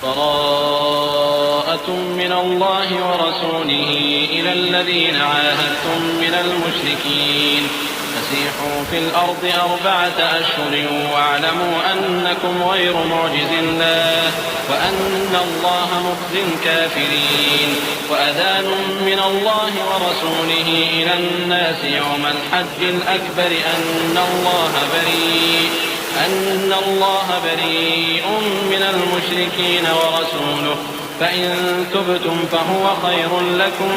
براءة من الله ورسوله إلى الذين عاهدتم من المشركين فسيحوا في الأرض 4 أشهر واعلموا أنكم غير معجز الله وأن الله مخزي الكافرين وأذان من الله ورسوله إلى الناس يوم الحج الأكبر أن الله بريء من المشركين ورسوله فإن تبتم فهو خير لكم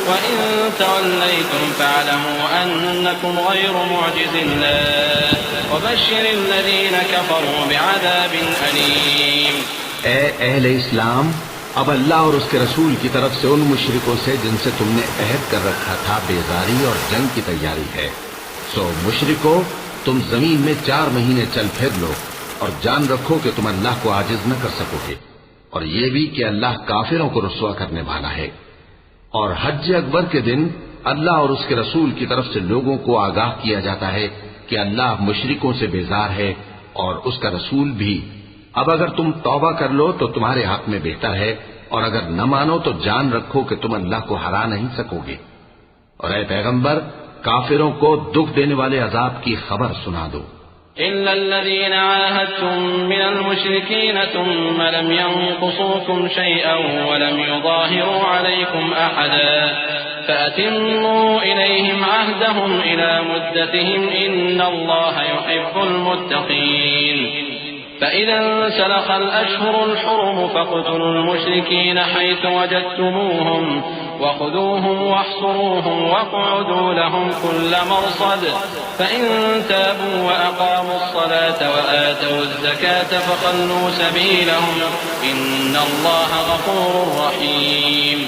وإن توليتم فاعلموا أنكم غير معجز الله وبشر الذين كفروا بعذاب أليم. اے اہل اسلام، اب اللہ اور اس کے رسول کی طرف سے ان مشرکوں سے جن سے تم نے عہد کر رکھا تھا بیزاری اور جنگ کی تیاری ہے. سو مشرکو، تم زمین میں 4 مہینے چل پھر لو اور جان رکھو کہ تم اللہ کو عاجز نہ کر سکو گے، اور یہ بھی کہ اللہ کافروں کو رسوا کرنے والا ہے. اور حج اکبر کے دن اللہ اور اس کے رسول کی طرف سے لوگوں کو آگاہ کیا جاتا ہے کہ اللہ مشرکوں سے بیزار ہے اور اس کا رسول بھی. اب اگر تم توبہ کر لو تو تمہارے حق میں بہتر ہے، اور اگر نہ مانو تو جان رکھو کہ تم اللہ کو ہرا نہیں سکو گے. اور اے پیغمبر، کافروں کو دکھ دینے والے عذاب کی خبر سنا دو. إلا الذين عاهدتم من المشركين ثم لم ينقصوكم شيئا ولم يظاهروا عليكم أحدا فأتموا إليهم عهدهم إلى مدتهم إن الله يحب المتقين. فإذا انسلخ الأشهر الحرم فاقتلوا المشركين حيث وجدتموهم وخذوهم واحصروهم واقعدوا لهم كل مرصد فإن تابوا وأقاموا الصلاة وآتوا الزكاة فخلوا سبيلهم إن الله غفور رحيم.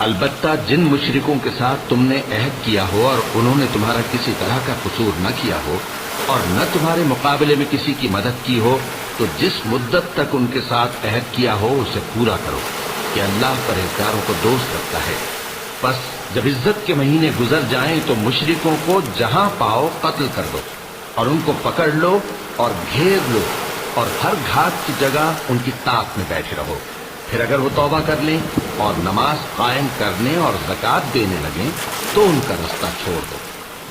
البتہ جن مشرکوں کے ساتھ تم نے عہد کیا ہو اور انہوں نے تمہارا کسی طرح کا قصور نہ کیا ہو اور نہ تمہارے مقابلے میں کسی کی مدد کی ہو، تو جس مدت تک ان کے ساتھ عہد کیا ہو اسے پورا کرو کہ اللہ پرہیزگاروں کو دوست رکھتا ہے. بس جب عزت کے مہینے گزر جائیں تو مشرکوں کو جہاں پاؤ قتل کر دو اور ان کو پکڑ لو اور گھیر لو اور ہر گھاٹ کی جگہ ان کی طاق میں بیٹھے رہو. پھر اگر وہ توبہ کر لیں اور نماز قائم کرنے اور زکوٰۃ دینے لگیں تو ان کا رستہ چھوڑ دو.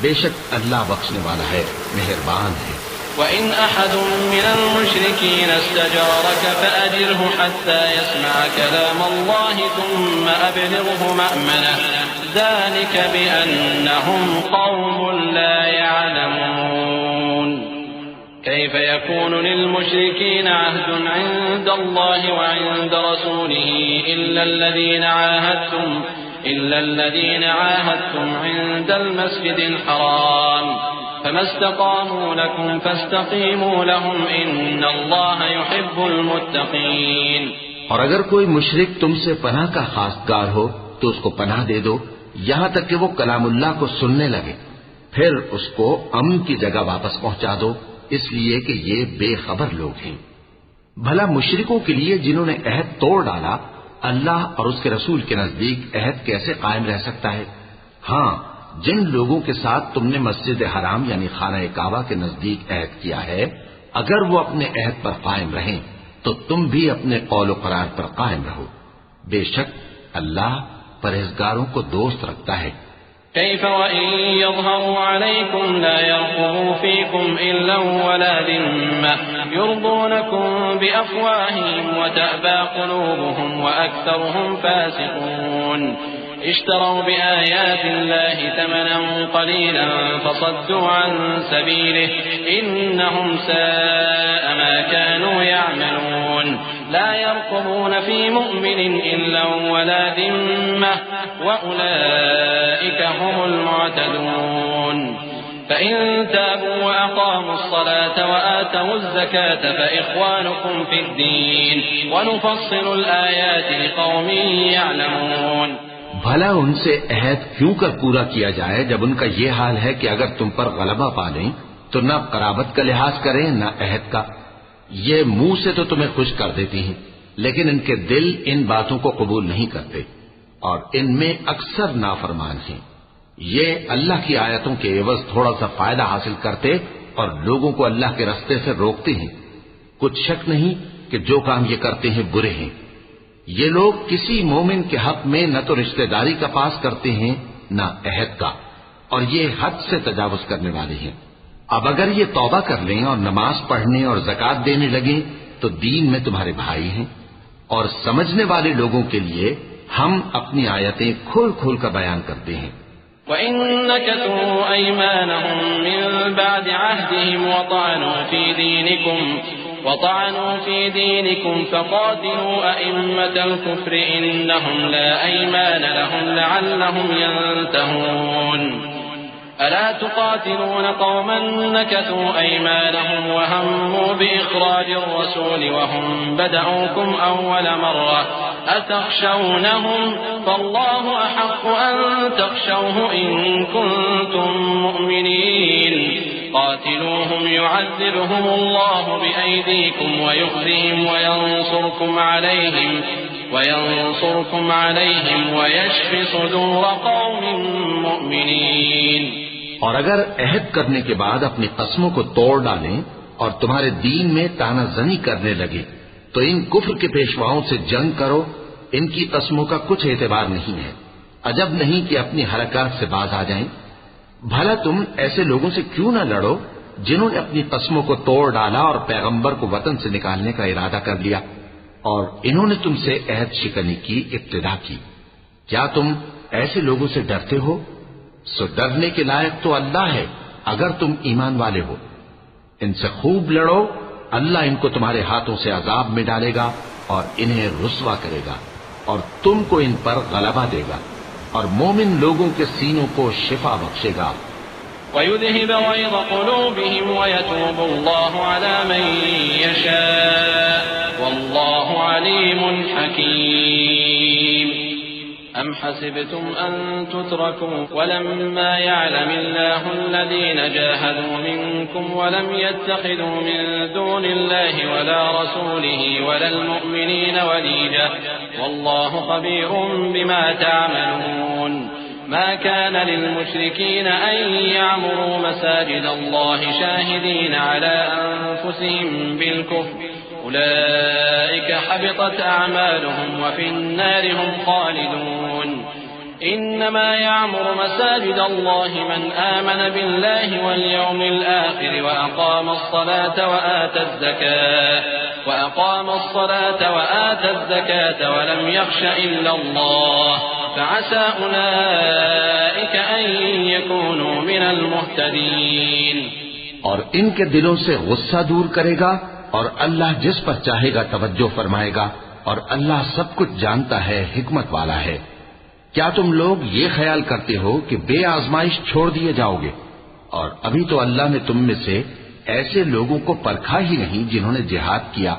بے شک اللہ بخشنے والا ہے، مہربان ہے. وَإِنْ أَحَدٌ مِّنَ الْمُشْرِكِينَ اسْتَجَارَكَ فَأَجِرْهُ حَتَّى يَسْمَعَ كَلَامَ اللَّهِ ثُمَّ أَبْلِغْهُ مَأْمَنَهُ ذَلِكَ بِأَنَّهُمْ قَوْمٌ لَّا يَعْلَمُونَ. كيف يكون للمشركين عهد عند الله وعند رسوله إلا الذين عاهدتم عند المسجد الحرام فما استقاموا لكم فاستقيموا لهم إن الله يحب المتقين. اور اگر کوئی مشرک تم سے پناہ کا خواستگار ہو تو اس کو پناہ دے دو یہاں تک کہ وہ کلام اللہ کو سننے لگے، پھر اس کو امن کی جگہ واپس پہنچا دو، اس لیے کہ یہ بے خبر لوگ ہیں. بھلا مشرکوں کے لیے جنہوں نے عہد توڑ ڈالا، اللہ اور اس کے رسول کے نزدیک عہد کیسے قائم رہ سکتا ہے؟ ہاں، جن لوگوں کے ساتھ تم نے مسجد حرام یعنی خانہ کعبہ کے نزدیک عہد کیا ہے، اگر وہ اپنے عہد پر قائم رہیں تو تم بھی اپنے قول و قرار پر قائم رہو. بے شک اللہ پرہیزگاروں کو دوست رکھتا ہے. كيف وإن يظهروا عليكم لا يرقبوا فيكم إلا ولا ذمة يرضونكم بأفواههم وتأبى قلوبهم وأكثرهم فاسقون. اشتروا بآيات الله ثمنا قليلا فصدوا عن سبيله إنهم ساء ما كانوا يعملون. لا يرقبون في مؤمن إلا ولا ذمة وأولئك هم المعتدون. فإن تابوا وأقاموا الصلاة وآتوا الزكاة فإخوانكم في الدين ونفصل الآيات لقوم يعلمون. بھلا ان سے عہد کیوں کر پورا کیا جائے جب ان کا یہ حال ہے کہ اگر تم پر غلبہ پا لیں تو نہ قرابت کا لحاظ کریں نہ عہد کا. یہ منہ سے تو تمہیں خوش کر دیتی ہیں لیکن ان کے دل ان باتوں کو قبول نہیں کرتے اور ان میں اکثر نافرمان ہیں. یہ اللہ کی آیتوں کے عوض تھوڑا سا فائدہ حاصل کرتے اور لوگوں کو اللہ کے رستے سے روکتے ہیں. کچھ شک نہیں کہ جو کام یہ کرتے ہیں برے ہیں یہ لوگ کسی مومن کے حق میں نہ تو رشتہ داری کا پاس کرتے ہیں نہ عہد کا، اور یہ حد سے تجاوز کرنے والے ہیں۔ اب اگر یہ توبہ کر لیں اور نماز پڑھنے اور زکات دینے لگیں تو دین میں تمہارے بھائی ہیں، اور سمجھنے والے لوگوں کے لیے ہم اپنی آیتیں کھول کھول کر بیان کرتے ہیں۔ وَإِن نَكَثُوا أَيْمَانَهُم مِّن بَعْدِ عَهْدِهِمْ وطعنوا في دينكم فقاتلوا أئمة الكفر إنهم لا أيمان لهم لعلهم ينتهون ألا تقاتلون قوما نكثوا أيمانهم وهموا بإخراج الرسول وهم بدأوكم أول مرة أتخشونهم فالله أحق أن تخشوه إن كنتم مؤمنين قاتلوهم يعذبهم الله بأيديكم ويخزهم وينصركم عليهم ويشف صدور قوم مؤمنين۔ اور اگر عہد کرنے کے بعد اپنی قسموں کو توڑ ڈالیں اور تمہارے دین میں تانا زنی کرنے لگے تو ان کفر کے پیشواؤں سے جنگ کرو، ان کی قسموں کا کچھ اعتبار نہیں ہے، عجب نہیں کہ اپنی حرکات سے باز آ جائیں۔ بھلا تم ایسے لوگوں سے کیوں نہ لڑو جنہوں نے اپنی قسموں کو توڑ ڈالا اور پیغمبر کو وطن سے نکالنے کا ارادہ کر لیا، اور انہوں نے تم سے عہد شکنی کی ابتدا کی۔ کیا تم ایسے لوگوں سے ڈرتے ہو؟ سو ڈرنے کے لائق تو اللہ ہے اگر تم ایمان والے ہو۔ ان سے خوب لڑو، اللہ ان کو تمہارے ہاتھوں سے عذاب میں ڈالے گا اور انہیں رسوا کرے گا، اور تم کو ان پر غلبہ دے گا، اور مومن لوگوں کے سینوں کو شفا بخشے گا۔ وَيُذْهِبَ غَيْظَ قُلُوبِهِمْ وَيَتُوبُ اللَّهُ عَلَى مَن يَشَاءُ وَاللَّهُ عَلِيمٌ حَكِيمٌ۔ أَمْ حَسِبْتُمْ أَن تُتْرَكُوا وَلَمَّا يَعْلَمِ اللَّهُ الَّذِينَ جَاهَدُوا مِنكُمْ وَلَمْ يَتَّخِذُوا مِن دُونِ اللَّهِ وَلَا رَسُولِهِ وَلَا الْمُؤْمِنِينَ وَلِيجَةً وَاللَّهُ خَبِيرٌ بِمَا تَعْمَلُونَ۔ ما كان للمشركين أن يعمروا مساجد الله شاهدين على أنفسهم بالكفر أولئك حبطت أعمالهم وفي النار هم خالدون۔ إنما يعمر مساجد الله من آمن بالله واليوم الآخر وأقام الصلاة وآتى الزكاة ولم يخش إلا الله فعسى أولئك أن يكونوا من المهتدين۔ اور ان کے دلوں سے غصہ دور کرے گا، اور اللہ جس پر چاہے گا توجہ فرمائے گا، اور اللہ سب کچھ جانتا ہے، حکمت والا ہے۔ کیا تم لوگ یہ خیال کرتے ہو کہ بے آزمائش چھوڑ دیے جاؤ گے؟ اور ابھی تو اللہ نے تم میں سے ایسے لوگوں کو پرکھا ہی نہیں جنہوں نے جہاد کیا،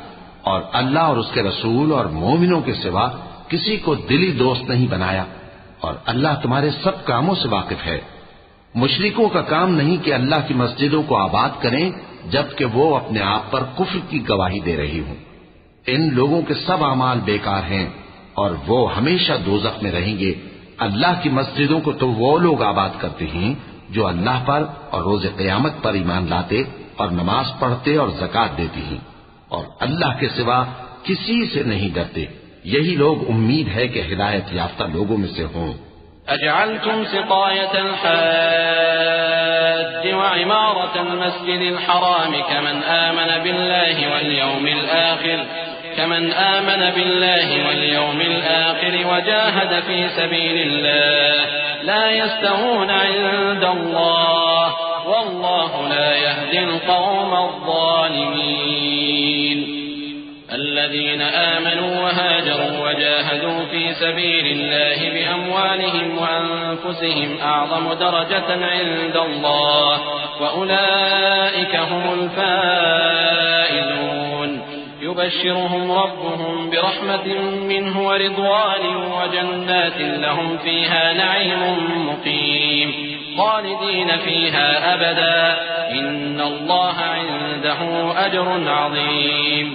اور اللہ اور اس کے رسول اور مومنوں کے سوا کسی کو دلی دوست نہیں بنایا، اور اللہ تمہارے سب کاموں سے واقف ہے۔ مشرکوں کا کام نہیں کہ اللہ کی مسجدوں کو آباد کریں جبکہ وہ اپنے آپ پر کفر کی گواہی دے رہی ہوں۔ ان لوگوں کے سب اعمال بیکار ہیں اور وہ ہمیشہ دوزخ میں رہیں گے۔ اللہ کی مسجدوں کو تو وہ لوگ آباد کرتے ہیں جو اللہ پر اور روز قیامت پر ایمان لاتے اور نماز پڑھتے اور زکات دیتے ہیں، اور اللہ کے سوا کسی سے نہیں ڈرتے۔ یہی لوگ امید ہے کہ ہدایت یافتہ لوگوں میں سے ہوں۔ أجعلتم سقاية الحاج وعمارة المسجد الحرام كمن آمن بالله واليوم الآخر وجاهد في سبيل الله لا يستوون عند الله والله لا يهدي القوم الظالمين۔ الذين آمنوا وهاجروا وجاهدوا في سبيل الله بأموالهم وأنفسهم أعظم درجة عند الله وأولئك هم الفائزون۔ يبشرهم ربهم برحمة منه ورضوان وجنات لهم فيها نعيم مقيم خالدين فيها أبدا إن الله عنده أجر عظيم۔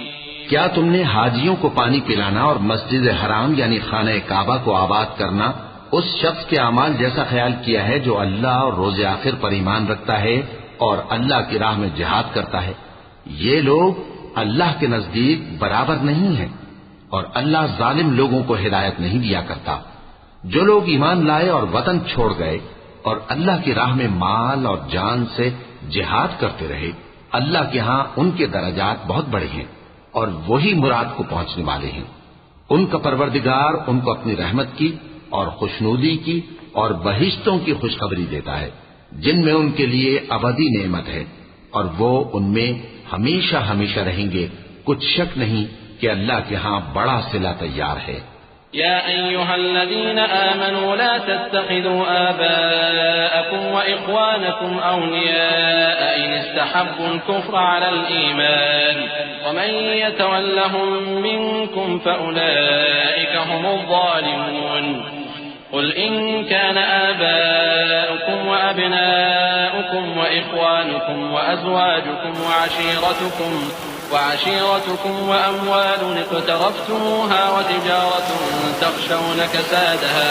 کیا تم نے حاجیوں کو پانی پلانا اور مسجد حرام یعنی خانہ کعبہ کو آباد کرنا اس شخص کے اعمال جیسا خیال کیا ہے جو اللہ اور روز آخر پر ایمان رکھتا ہے اور اللہ کی راہ میں جہاد کرتا ہے؟ یہ لوگ اللہ کے نزدیک برابر نہیں ہیں۔ اور اللہ ظالم لوگوں کو ہدایت نہیں دیا کرتا۔ جو لوگ ایمان لائے اور وطن چھوڑ گئے اور اللہ کی راہ میں مال اور جان سے جہاد کرتے رہے، اللہ کے ہاں ان کے درجات بہت بڑے ہیں اور وہی مراد کو پہنچنے والے ہیں۔ ان کا پروردگار ان کو اپنی رحمت کی اور خوشنودی کی اور بہشتوں کی خوشخبری دیتا ہے جن میں ان کے لیے ابدی نعمت ہے، اور وہ ان میں ہمیشہ ہمیشہ رہیں گے۔ کچھ شک نہیں کہ اللہ کے ہاں بڑا صلہ تیار ہے۔ يا أيها الذين آمنوا لا تتخذوا آباءكم وإخوانكم أولياء إن استحبوا الكفر على الإيمان ومن يتولهم منكم فأولئك هم الظالمون قل إن كان آباؤكم وأبناؤكم وإخوانكم وأزواجكم وعشيرتكم وأموال اقترفتموها وتجارة تخشون كسادها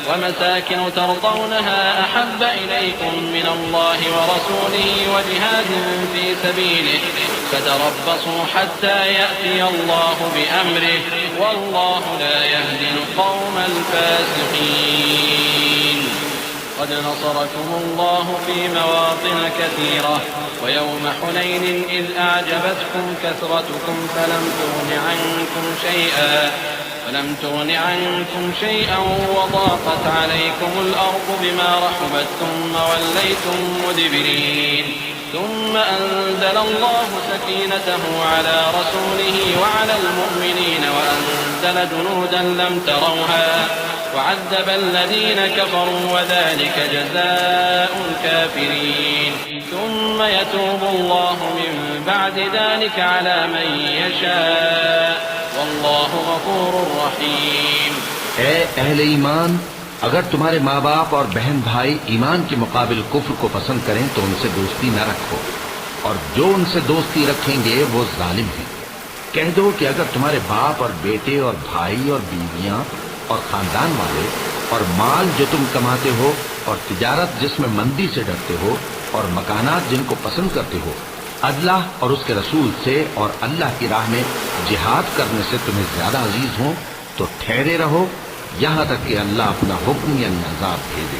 ومساكن ترضونها أحب إليكم من الله ورسوله وجهاد في سبيله فتربصوا حتى يأتي الله بأمره والله لا يهدي القوم الفاسقين قد نصركم الله في مواطن كثيرة ويوم حنين إذ أعجبتكم كثرتكم فلم تغن عنكم شيئا وضاقت عليكم الأرض بما رحبت ثم وليتم مدبرين ثم أنزل الله سكينته على رسوله وعلى المؤمنين وأنزل جنودا لم تروها وعذب الذين كفروا وذلك جزاء الكافرين ثم يتوب الله من بعد ذلك على من يشاء والله غفور رحيم۔ اے اہل ایمان، اگر تمہارے ماں باپ اور بہن بھائی ایمان کے مقابل کفر کو پسند کریں تو ان سے دوستی نہ رکھو، اور جو ان سے دوستی رکھیں گے وہ ظالم ہیں۔ کہہ دو کہ اگر تمہارے باپ اور بیٹے اور بھائی اور بیویاں اور خاندان والے اور مال جو تم کماتے ہو اور تجارت جس میں مندی سے ڈرتے ہو اور مکانات جن کو پسند کرتے ہو اللہ اور اس کے رسول سے اور اللہ کی راہ میں جہاد کرنے سے تمہیں زیادہ عزیز ہوں تو ٹھہرے رہو یہاں تک کہ اللہ اپنا حکم یعنی عذاب بھیجے،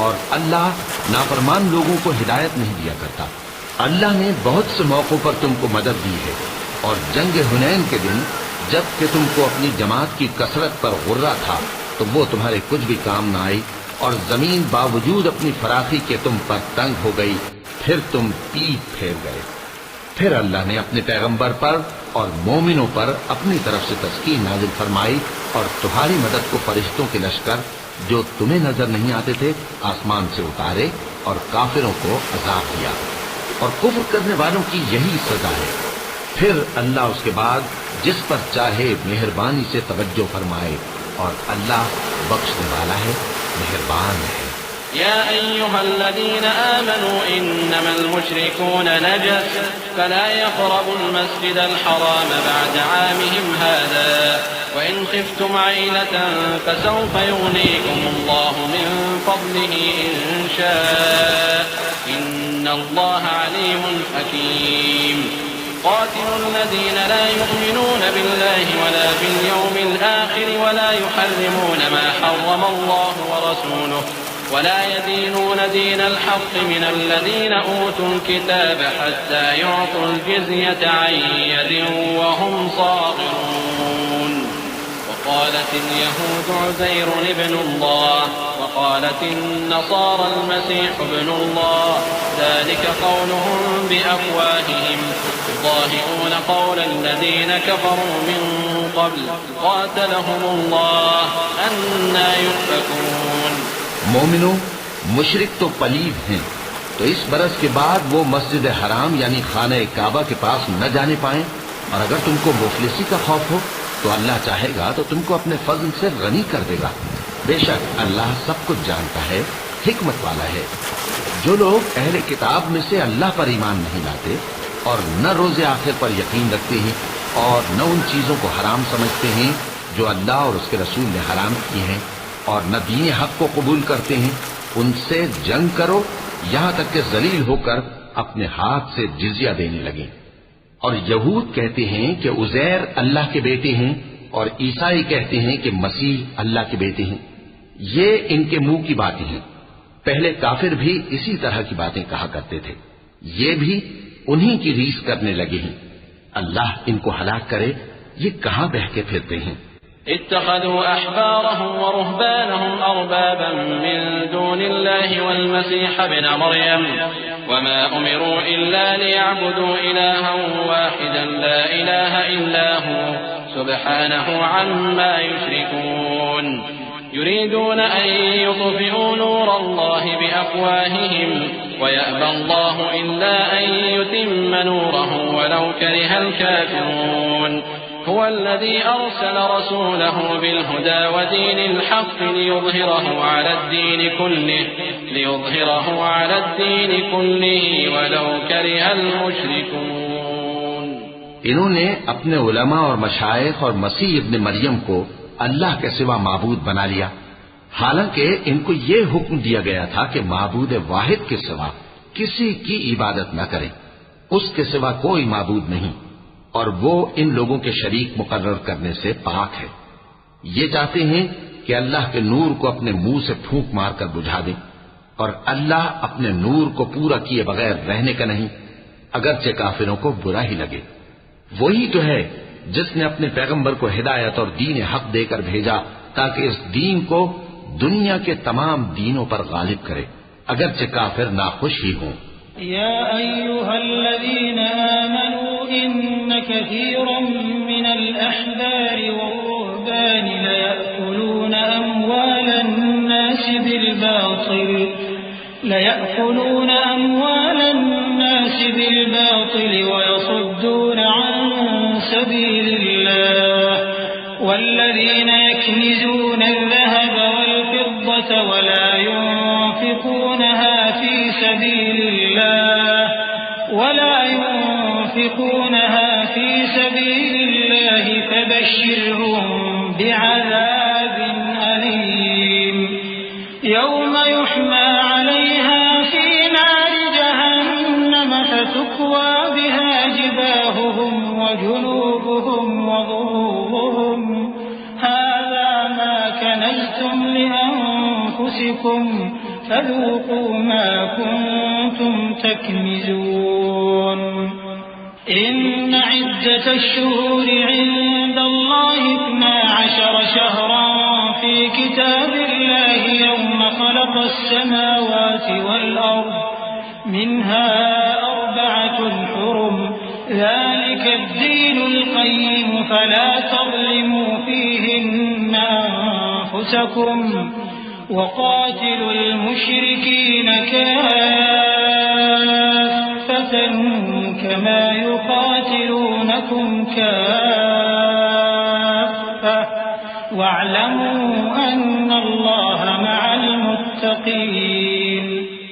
اور اللہ نافرمان لوگوں کو ہدایت نہیں دیا کرتا۔ اللہ نے بہت سے موقعوں پر تم کو مدد دی ہے، اور جنگ حنین کے دن جب کہ تم کو اپنی جماعت کی کثرت پر غرہ تھا تو وہ تمہارے کچھ بھی کام نہ آئی، اور زمین باوجود اپنی فراخی کے تم پر تنگ ہو گئی، پھر تم پیٹ پھیر گئے۔ پھر اللہ نے اپنے پیغمبر پر اور مومنوں پر اپنی طرف سے تسکین نازل فرمائی، اور تمہاری مدد کو فرشتوں کے لشکر جو تمہیں نظر نہیں آتے تھے آسمان سے اتارے، اور کافروں کو عذاب دیا، اور کفر کرنے والوں کی یہی سزا ہے۔ پھر اللہ اس کے بعد جس پر چاہے مہربانی سے توجہ فرمائے، اور اللہ بخشنے والا ہے، مہربان ہے۔ يا أيها الذين آمنوا إنما المشركون نجس فلا يقربوا المسجد الحرام بعد عامهم هذا وإن خفتم عيلة فسوف يغنيكم الله من فضله إن شاء إن الله عليم حكيم قاتلوا الذين لا يؤمنون بالله ولا باليوم الآخر ولا يحرمون ما حرم الله ورسوله ولا يدينون دين الحق من الذين أوتوا الكتاب حتى يعطوا الجزية عن يد وهم صاغرون وقالت اليهود عزير ابن الله وقالت النصارى المسيح ابن الله ذلك قولهم بأفواههم يضاهئون قول الذين كفروا من قبل قاتلهم الله أنى يؤفكون۔ مومنو، مشرک تو پلید ہیں، تو اس برس کے بعد وہ مسجد حرام یعنی خانہ کعبہ کے پاس نہ جانے پائیں، اور اگر تم کو مفلسی کا خوف ہو تو اللہ چاہے گا تو تم کو اپنے فضل سے غنی کر دے گا۔ بے شک اللہ سب کچھ جانتا ہے، حکمت والا ہے۔ جو لوگ اہل کتاب میں سے اللہ پر ایمان نہیں لاتے اور نہ روز آخر پر یقین رکھتے ہیں اور نہ ان چیزوں کو حرام سمجھتے ہیں جو اللہ اور اس کے رسول نے حرام کی ہیں، اور نہ دین حق کو قبول کرتے ہیں، ان سے جنگ کرو یہاں تک کہ ذلیل ہو کر اپنے ہاتھ سے جزیہ دینے لگیں۔ اور یہود کہتے ہیں کہ عزیر اللہ کے بیٹے ہیں اور عیسائی کہتے ہیں کہ مسیح اللہ کے بیٹے ہیں۔ یہ ان کے منہ کی باتیں ہیں۔ پہلے کافر بھی اسی طرح کی باتیں کہا کرتے تھے، یہ بھی انہی کی ریس کرنے لگے ہیں۔ اللہ ان کو ہلاک کرے، یہ کہاں بہہ کے پھرتے ہیں۔ اتخذوا أحبارهم ورهبانهم أربابا من دون الله والمسيح ابن مريم وما أمروا إلا ليعبدوا إلها واحدا لا إله إلا هو سبحانه عما يشركون يريدون أن يطفئوا نور الله بأفواههم ويأبى الله إلا أن يتم نوره ولو كره الكافرون هو الذي أرسل رسوله بالهدى ودين الحق ليظهره على الدين كله ولو كره المشركون۔ انہوں نے اپنے علماء اور مشائخ اور مسیح ابن مریم کو اللہ کے سوا معبود بنا لیا، حالانکہ ان کو یہ حکم دیا گیا تھا کہ معبود واحد کے سوا کسی کی عبادت نہ کریں، اس کے سوا کوئی معبود نہیں، اور وہ ان لوگوں کے شریک مقرر کرنے سے پاک ہے۔ یہ چاہتے ہیں کہ اللہ کے نور کو اپنے منہ سے پھونک مار کر بجھا دیں، اور اللہ اپنے نور کو پورا کیے بغیر رہنے کا نہیں، اگرچہ کافروں کو برا ہی لگے۔ وہی تو ہے جس نے اپنے پیغمبر کو ہدایت اور دین حق دے کر بھیجا تاکہ اس دین کو دنیا کے تمام دینوں پر غالب کرے، اگرچہ کافر ناخوش ہی ہوں۔ يا أيها الذين آمنوا إن كثيرا من الأحبار والرهبان ليأكلون أموال الناس بالباطل ويصدون عن سبيل الله والذين يكنزون الذهب والفضة ولا ينفقونها في سبيل الله فبشرهم بعذاب أليم يوم يحمى عليها في نار جهنم فتكوى بها جباههم وجنوبهم وظهورهم هذا ما كنزتم لأنفسكم فذوقوا ما كنتم تكنزون إن عدة الشهور عند الله 12 شهرا في كتاب الله يوم خلق السماوات والأرض منها 4 حرم ذلك الدين القيم فلا تظلموا فيهن أنفسكم وقاتلوا المشركين كافة كما يقاتلونكم كافة واعلموا أن الله مع المتقين۔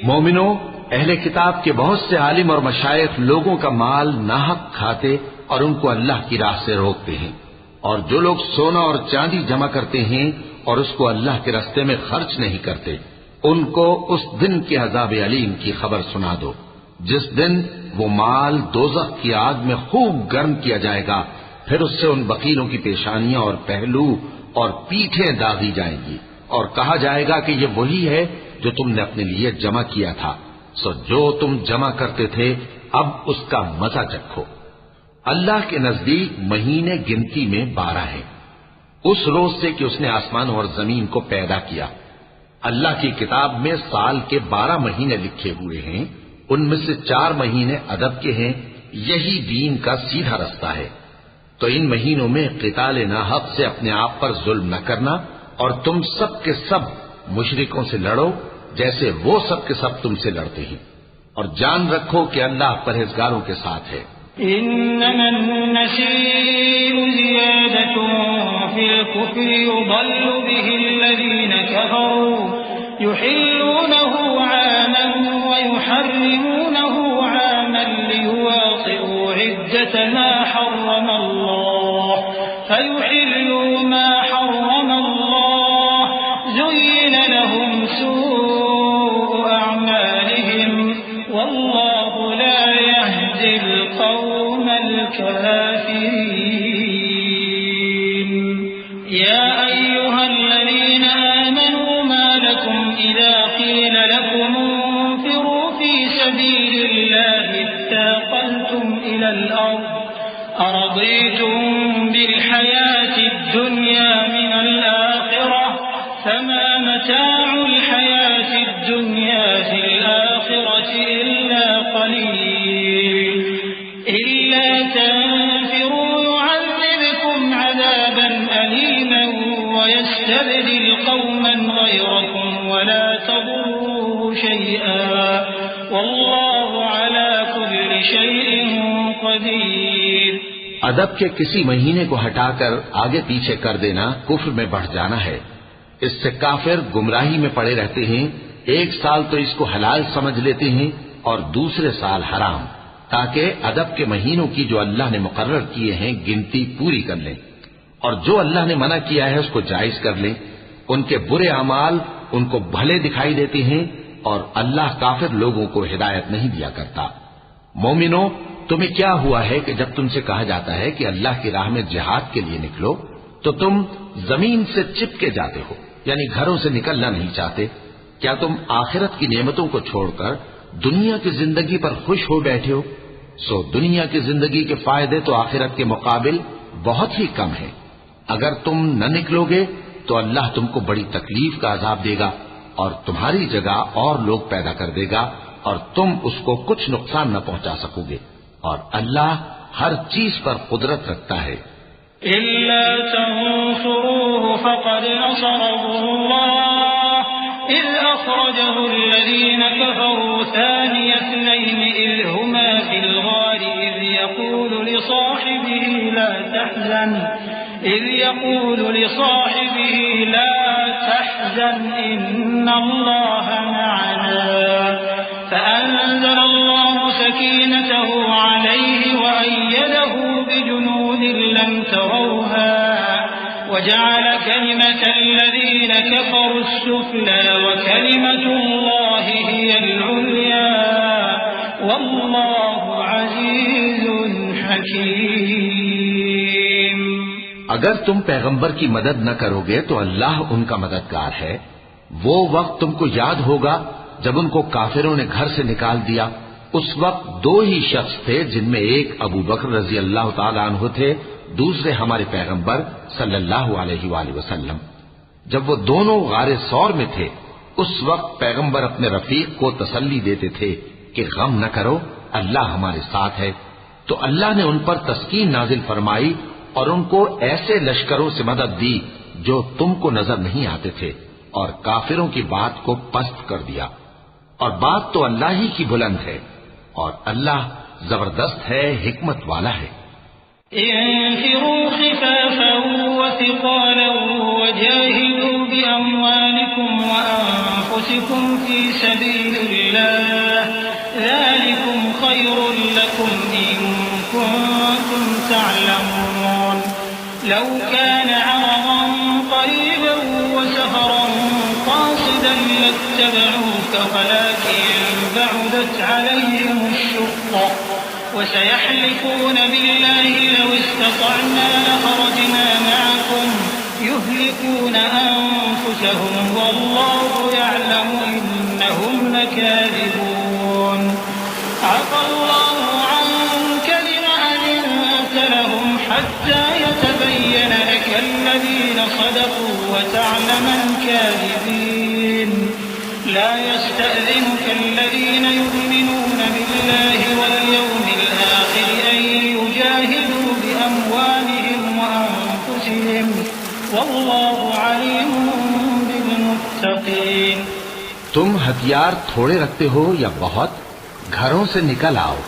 مومنو، اہل کتاب کے بہت سے عالم اور مشائخ لوگوں کا مال ناحق کھاتے اور ان کو اللہ کی راہ سے روکتے ہیں، اور جو لوگ سونا اور چاندی جمع کرتے ہیں اور اس کو اللہ کے راستے میں خرچ نہیں کرتے، ان کو اس دن کے عذاب علیم کی خبر سنا دو، جس دن وہ مال دوزخ کی آگ میں خوب گرم کیا جائے گا، پھر اس سے ان بخیلوں کی پیشانیاں اور پہلو اور پیٹھیں داغی جائیں گی، اور کہا جائے گا کہ یہ وہی ہے جو تم نے اپنے لیے جمع کیا تھا، سو جو تم جمع کرتے تھے اب اس کا مزہ چکھو۔ اللہ کے نزدیک مہینے گنتی میں 12 ہیں، اس روز سے کہ اس نے آسمان اور زمین کو پیدا کیا۔ اللہ کی کتاب میں سال کے 12 مہینے لکھے ہوئے ہیں، ان میں سے 4 مہینے ادب کے ہیں، یہی دین کا سیدھا رستہ ہے۔ تو ان مہینوں میں قتال ناحق سے اپنے آپ پر ظلم نہ کرنا، اور تم سب کے سب مشرکوں سے لڑو جیسے وہ سب کے سب تم سے لڑتے ہیں، اور جان رکھو کہ اللہ پرہیزگاروں کے ساتھ ہے۔ إنما النسيء زيادة في الكفر يضل به الذين كفروا يحلونه عاما ويحرمونه عاما ليواطئوا عدة ما حرم الله فيحلوا ما حرم الله زين لهم سوء أعمالهم والله لا يهدي القوم الكافرين يا أيها الذين آمنوا ما لكم إذا قيل لكم انفروا في سبيل الله اثاقلتم إلى الأرض أرضيتم بالحياة الدنيا من الآخرة فما متاع الحياة الدنيا في الآخرة إلا قليل إلا تنفروا يعذبكم عذابا أليما ويستبدل قوما غيركم ولا تضروه شيئا والله على كل شيء قدير. ادب کے کسی مہینے کو ہٹا کر آگے پیچھے کر دینا کفر میں بڑھ جانا ہے. اس سے کافر گمراہی میں پڑے رہتے ہیں. ایک سال تو اس کو حلال سمجھ لیتے ہیں اور دوسرے سال حرام، تاکہ ادب کے مہینوں کی جو اللہ نے مقرر کیے ہیں گنتی پوری کر لیں، اور جو اللہ نے منع کیا ہے اس کو جائز کر لیں. ان کے برے اعمال ان کو بھلے دکھائی دیتے ہیں اور اللہ کافر لوگوں کو ہدایت نہیں دیا کرتا. مومنوں، تمہیں کیا ہوا ہے کہ جب تم سے کہا جاتا ہے کہ اللہ کی راہ میں جہاد کے لیے نکلو تو تم زمین سے چپکے جاتے ہو، یعنی گھروں سے نکلنا نہیں چاہتے؟ کیا تم آخرت کی نعمتوں کو چھوڑ کر دنیا کی زندگی پر خوش ہو بیٹھے ہو؟ سو دنیا کی زندگی کے فائدے تو آخرت کے مقابل بہت ہی کم ہیں. اگر تم نہ نکلو گے تو اللہ تم کو بڑی تکلیف کا عذاب دے گا اور تمہاری جگہ اور لوگ پیدا کر دے گا اور تم اس کو کچھ نقصان نہ پہنچا سکو گے، اور اللہ ہر چیز پر قدرت رکھتا ہے. إلا تنصروه فقد نصره الله إذ أخرجه الذين كفروا ثاني اثنين إذ هما في الغار إذ يقول لصاحبه لا تحزن إن الله معنا فأنزل الله سكينته عليه وأيده بجنود لم تروها وجعل كلمة الذين كفروا السفلى وكلمة الله هي العليا والله عزيز حكيم. اگر تم پیغمبر کی مدد نہ کرو گے تو اللہ ان کا مددگار ہے. وہ وقت تم کو یاد ہوگا جب ان کو کافروں نے گھر سے نکال دیا. اس وقت دو ہی شخص تھے، جن میں ایک ابو بکر رضی اللہ تعالی عنہ تھے، دوسرے ہمارے پیغمبر صلی اللہ علیہ وآلہ وسلم. جب وہ دونوں غار ثور میں تھے اس وقت پیغمبر اپنے رفیق کو تسلی دیتے تھے کہ غم نہ کرو، اللہ ہمارے ساتھ ہے. تو اللہ نے ان پر تسکین نازل فرمائی اور ان کو ایسے لشکروں سے مدد دی جو تم کو نظر نہیں آتے تھے، اور کافروں کی بات کو پست کر دیا. اور بات تو اللہ ہی کی بلند ہے، اور اللہ زبردست ہے، حکمت والا ہے. انفروا خفافا وثقالا وجاهدوا بأموالكم وأنفسكم في سبيل الله ذلكم خير لكم إن كنتم تعلمون. لو كان عرضا قريبا وسفرا قاصدا لاتبعوك ولكن بعدت عليهم الشقة وسيحلفون بالله لو استطعنا لخرجنا معكم يهلكون أنفسهم والله يعلم إنهم لكاذبون. عفى الله عنك لم أذنت لهم حتى يتبين لك الذين صدقوا وتعلم الكاذبين. لا يستأذنك الذين يؤمنون بالله واليوم الآخر أن يجاهدوا بأموالهم وأنفسهم والله عليم بالمتقين. تم ہتھیار تھوڑے رکھتے ہو یا بہت، گھروں سے نکل آؤ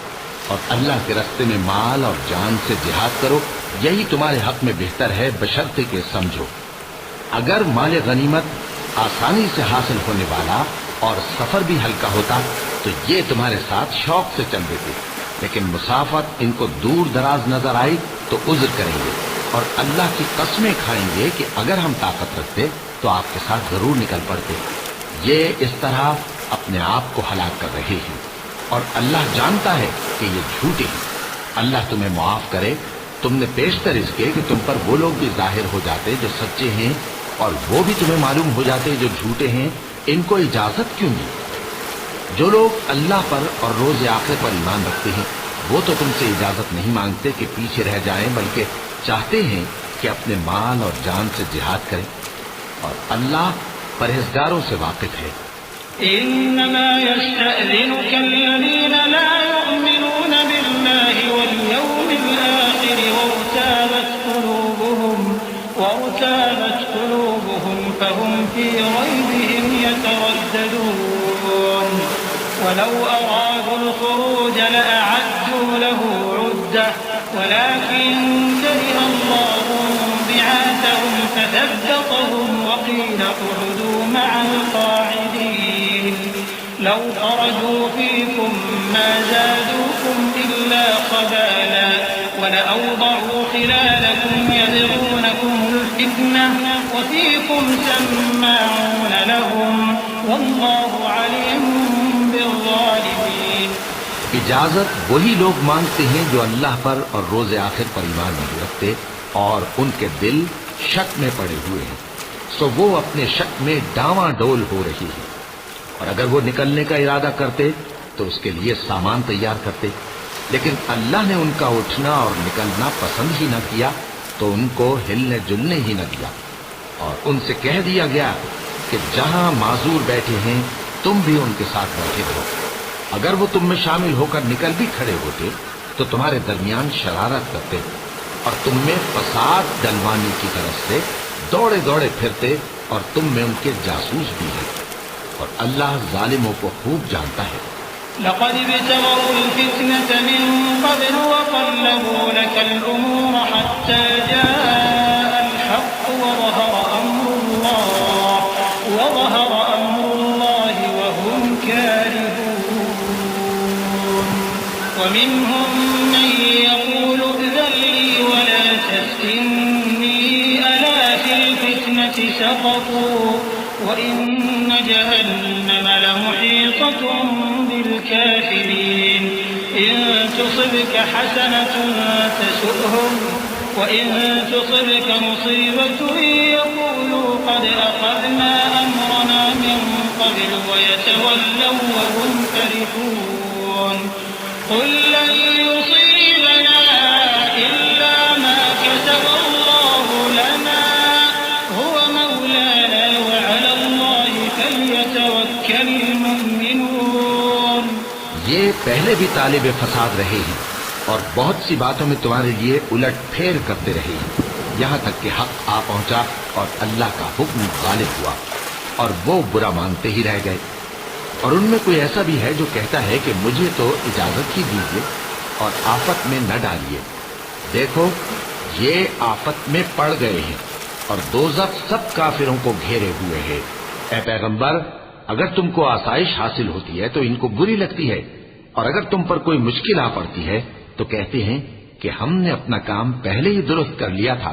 اور اللہ کے راستے میں مال اور جان سے جہاد کرو، یہی تمہارے حق میں بہتر ہے، بشرطے کہ سمجھو. اگر مال غنیمت آسانی سے حاصل ہونے والا اور سفر بھی ہلکا ہوتا تو یہ تمہارے ساتھ شوق سے چل دیتے، لیکن مسافت ان کو دور دراز نظر آئی تو عذر کریں گے اور اللہ کی قسمیں کھائیں گے کہ اگر ہم طاقت رکھتے تو آپ کے ساتھ ضرور نکل پڑتے. یہ اس طرح اپنے آپ کو ہلاک کر رہے ہیں اور اللہ جانتا ہے کہ یہ جھوٹے ہیں. اللہ تمہیں معاف کرے، تم نے پیشتر اس کے کہ تم پر وہ لوگ بھی ظاہر ہو جاتے جو سچے ہیں اور وہ بھی تمہیں معلوم ہو جاتے جو جھوٹے ہیں، ان کو اجازت کیوں دی؟ جو لوگ اللہ پر اور روز آخر پر ایمان رکھتے ہیں وہ تو تم سے اجازت نہیں مانگتے کہ پیچھے رہ جائیں، بلکہ چاہتے ہیں کہ اپنے مال اور جان سے جہاد کریں، اور اللہ پرہیزگاروں سے واقف ہے۔ إنما يستأذنك الذين لا يؤمنون بالله واليوم الآخر وارتابت قلوبهم فهم في ريبهم يترددون ولو أرادوا الخروج لأعدوا له عدة ولكن كره الله بعاثهم فثبطهم وقيل اقعدوا مع القاعدين لو خرجوا فيكم ما زادوكم إلا خبالا ولأوضعوا خلالكم يبغونكم الفتنة وفيكم سماعون لهم والله عليم بالظالمين۔ اجازت وہی لوگ مانگتے ہیں جو اللہ پر اور روز آخر پر ایمان نہیں رکھتے اور ان کے دل شک میں پڑے ہوئے ہیں، سو وہ اپنے شک میں ڈاواں ڈول ہو رہی ہے، اور اگر وہ نکلنے کا ارادہ کرتے تو اس کے لیے سامان تیار کرتے، لیکن اللہ نے ان کا اٹھنا اور نکلنا پسند ہی نہ کیا تو ان کو ہلنے جلنے ہی نہ دیا، اور ان سے کہہ دیا گیا کہ جہاں معذور بیٹھے ہیں تم بھی ان کے ساتھ بیٹھے رہو، اگر وہ تم میں شامل ہو کر نکل بھی کھڑے ہوتے تو تمہارے درمیان شرارت کرتے اور تم میں فساد ڈلوانے کی طرف سے دوڑے دوڑے پھرتے، اور تم میں ان کے جاسوس بھی ہیں، اور اللہ ظالموں کو خوب جانتا ہے۔ لقد ابتغوا الفتنة من قبل وقلبوا لك الأمور حتى جاء الحق وظهر أمر الله وهم كارهون ومنهم من يقول ائذن لي ولا تفتني ألا في الفتنة سقطوا وإن جهنم لمحيطة بالكافرين إن تصبك حسنة تسؤهم وإن تصبك مصيبة يقولوا قد أخذنا أمرنا من قبل ويتولوا وهم فرحون قل لن يصيبنا إلا ما كتب الله لنا هو مولانا وعلى الله فليتوكل المؤمنون۔ یہ پہلے بھی طالب فساد رہے ہیں اور بہت سی باتوں میں تمہارے لیے الٹ پھیر کرتے رہے ہیں، یہاں تک کہ حق آ پہنچا اور اللہ کا حکم غالب ہوا اور وہ برا مانتے ہی رہ گئے۔ اور ان میں کوئی ایسا بھی ہے جو کہتا ہے کہ مجھے تو اجازت ہی دیجیے اور آفت میں نہ ڈالیے، دیکھو یہ آفت میں پڑ گئے ہیں اور دوزخ سب کافروں کو گھیرے ہوئے ہے۔ اے پیغمبر، اگر تم کو آسائش حاصل ہوتی ہے تو ان کو بری لگتی ہے، اور اگر تم پر کوئی مشکل آ پڑتی ہے تو کہتے ہیں کہ ہم نے اپنا کام پہلے ہی درست کر لیا تھا،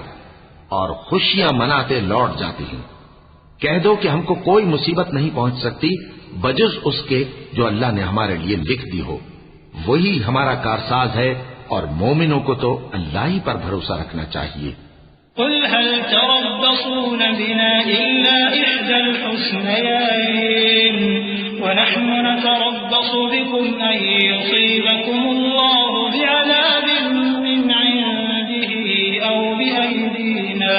اور خوشیاں مناتے لوٹ جاتے ہیں۔ کہہ دو کہ ہم کو کوئی مصیبت نہیں پہنچ سکتی بجز اس کے جو اللہ نے ہمارے لیے لکھ دی ہو، وہی ہمارا کارساز ہے، اور مومنوں کو تو اللہ ہی پر بھروسہ رکھنا چاہیے۔ قل هل تربصون بنا إلا إحدى الحسنيين ونحن نتربص بكم أن يصيبكم الله بعذاب من عنده أو بأيدينا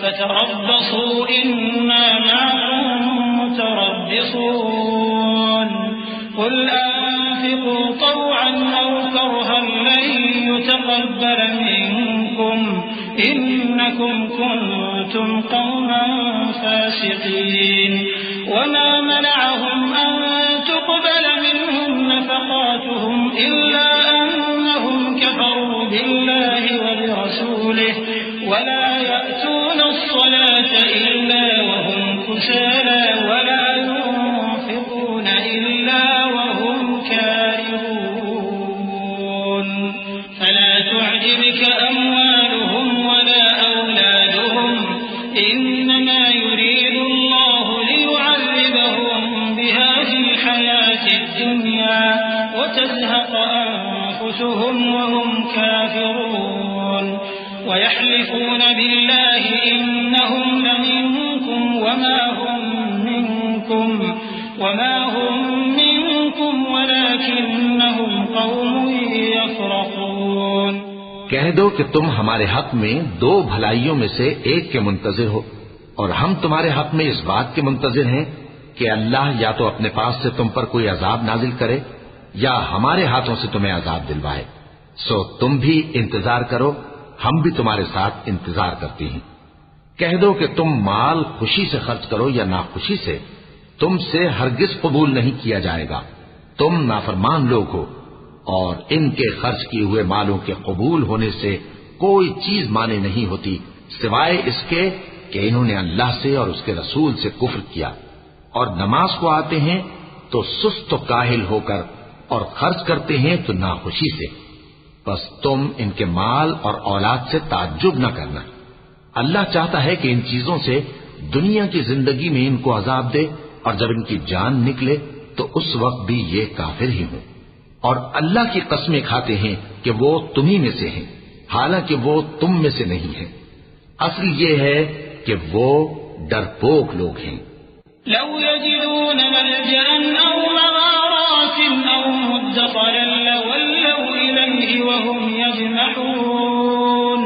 فتربصوا إنا معكم متربصون قل أنفقوا طوعا أو كرها لن يتقبل منكم إنكم كنتم قوما فاسقين وما منعهم أن تقبل منهم نفقاتهم إلا أنهم كفروا بالله وبرسوله ولا يأتون الصلاة إلا وهم كسالى ولا ينفقون إلا وهم كارهون فلا تعجبك أموالهم ولا أولادهم إنما يريد الله ليعذبهم بها في الحياة الدنيا وتزهق أنفسهم أنفسهم وهم كافرون ويحلفون بالله إنهم لمنكم وما هم منكم ولكنهم قوم يفرقون۔ کہہ دو کہ تم ہمارے حق میں دو بھلائیوں میں سے ایک کے منتظر ہو، اور ہم تمہارے حق میں اس بات کے منتظر ہیں کہ اللہ یا تو اپنے پاس سے تم پر کوئی عذاب نازل کرے یا ہمارے ہاتھوں سے تمہیں عذاب دلوائے، سو تم بھی انتظار کرو، ہم بھی تمہارے ساتھ انتظار کرتے ہیں۔ کہہ دو کہ تم مال خوشی سے خرچ کرو یا ناخوشی سے، تم سے ہرگز قبول نہیں کیا جائے گا، تم نافرمان لوگ ہو، اور ان کے خرچ کیے ہوئے مالوں کے قبول ہونے سے کوئی چیز مانے نہیں ہوتی سوائے اس کے کہ انہوں نے اللہ سے اور اس کے رسول سے کفر کیا، اور نماز کو آتے ہیں تو سست و کاہل ہو کر، اور خرچ کرتے ہیں تو ناخوشی سے، بس تم ان کے مال اور اولاد سے تعجب نہ کرنا۔ اللہ چاہتا ہے کہ ان چیزوں سے دنیا کی زندگی میں ان کو عذاب دے، اور جب ان کی جان نکلے تو اس وقت بھی یہ کافر ہی ہوں، اور اللہ کی قسمیں کھاتے ہیں کہ وہ تمہیں میں سے ہیں، حالانکہ وہ تم میں سے نہیں ہیں۔ اصل یہ ہے کہ وہ ڈرپوک لوگ ہیں۔ لو يجدون ملجأ أو مغارات أو مدخلا لولوا إليه وهم يجمحون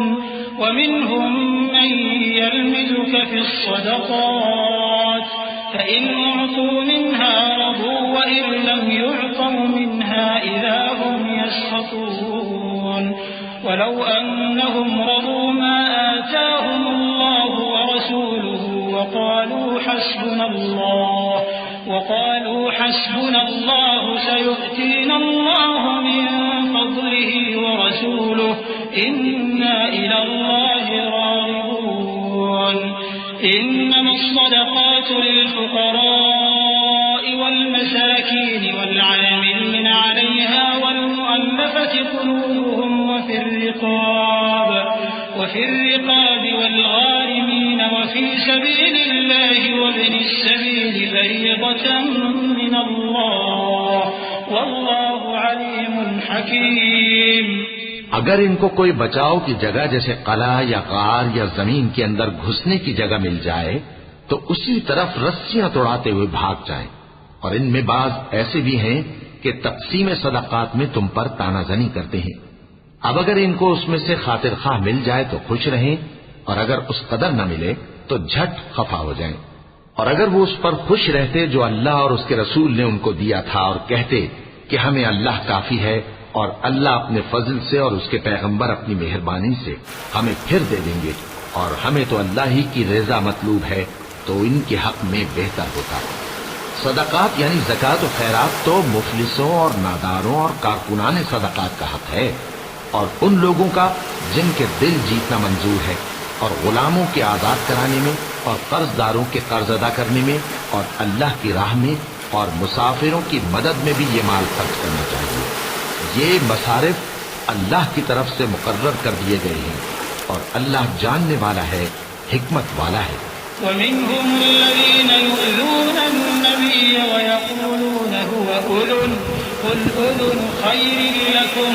ومنهم من يلمزك في الصدقات فإن أعطوا منها رضوا وإن لم يعطوا منها إذا هم يسخطون ولو أنهم رضوا ما آتاهم الله ورسوله وقالوا حسبنا الله سيؤتينا الله من فضله ورسوله إنا إلى الله راغبون إنما الصدقات للفقراء والمساكين والعاملين عليها والمؤلفة قلوبهم وفي الرقاب والغارمين وفي سبيل الله وابن السبيل فريضة من الله والله عليم حكيم۔ اگر ان کو کوئی بچاؤ کی جگہ جیسے قلعہ یا غار یا زمین کے اندر گھسنے کی جگہ مل جائے تو اسی طرف رسیاں توڑاتے ہوئے بھاگ جائیں، اور ان میں بعض ایسے بھی ہیں کہ تقسیم صدقات میں تم پر تانا زنی کرتے ہیں۔ اب اگر ان کو اس میں سے خاطر خواہ مل جائے تو خوش رہیں، اور اگر اس قدر نہ ملے تو جھٹ خفا ہو جائیں، اور اگر وہ اس پر خوش رہتے جو اللہ اور اس کے رسول نے ان کو دیا تھا، اور کہتے کہ ہمیں اللہ کافی ہے اور اللہ اپنے فضل سے اور اس کے پیغمبر اپنی مہربانی سے ہمیں پھر دے دیں گے، اور ہمیں تو اللہ ہی کی رضا مطلوب ہے، تو ان کے حق میں بہتر ہوتا۔ صدقات یعنی زکوٰۃ و خیرات تو مفلسوں اور ناداروں اور کارکنان صدقات کا حق ہے، اور ان لوگوں کا جن کے دل جیتنا منظور ہے، اور غلاموں کے آزاد کرانے میں، اور قرض داروں کے قرض ادا کرنے میں، اور اللہ کی راہ میں اور مسافروں کی مدد میں بھی یہ مال خرچ کرنا چاہیے۔ یہ مصارف اللہ کی طرف سے مقرر کر دیے گئے ہیں، اور اللہ جاننے والا ہے، حکمت والا ہے۔ ومنهم الذين يؤذون النبي ويقولون هو أذن قل أذن خير لكم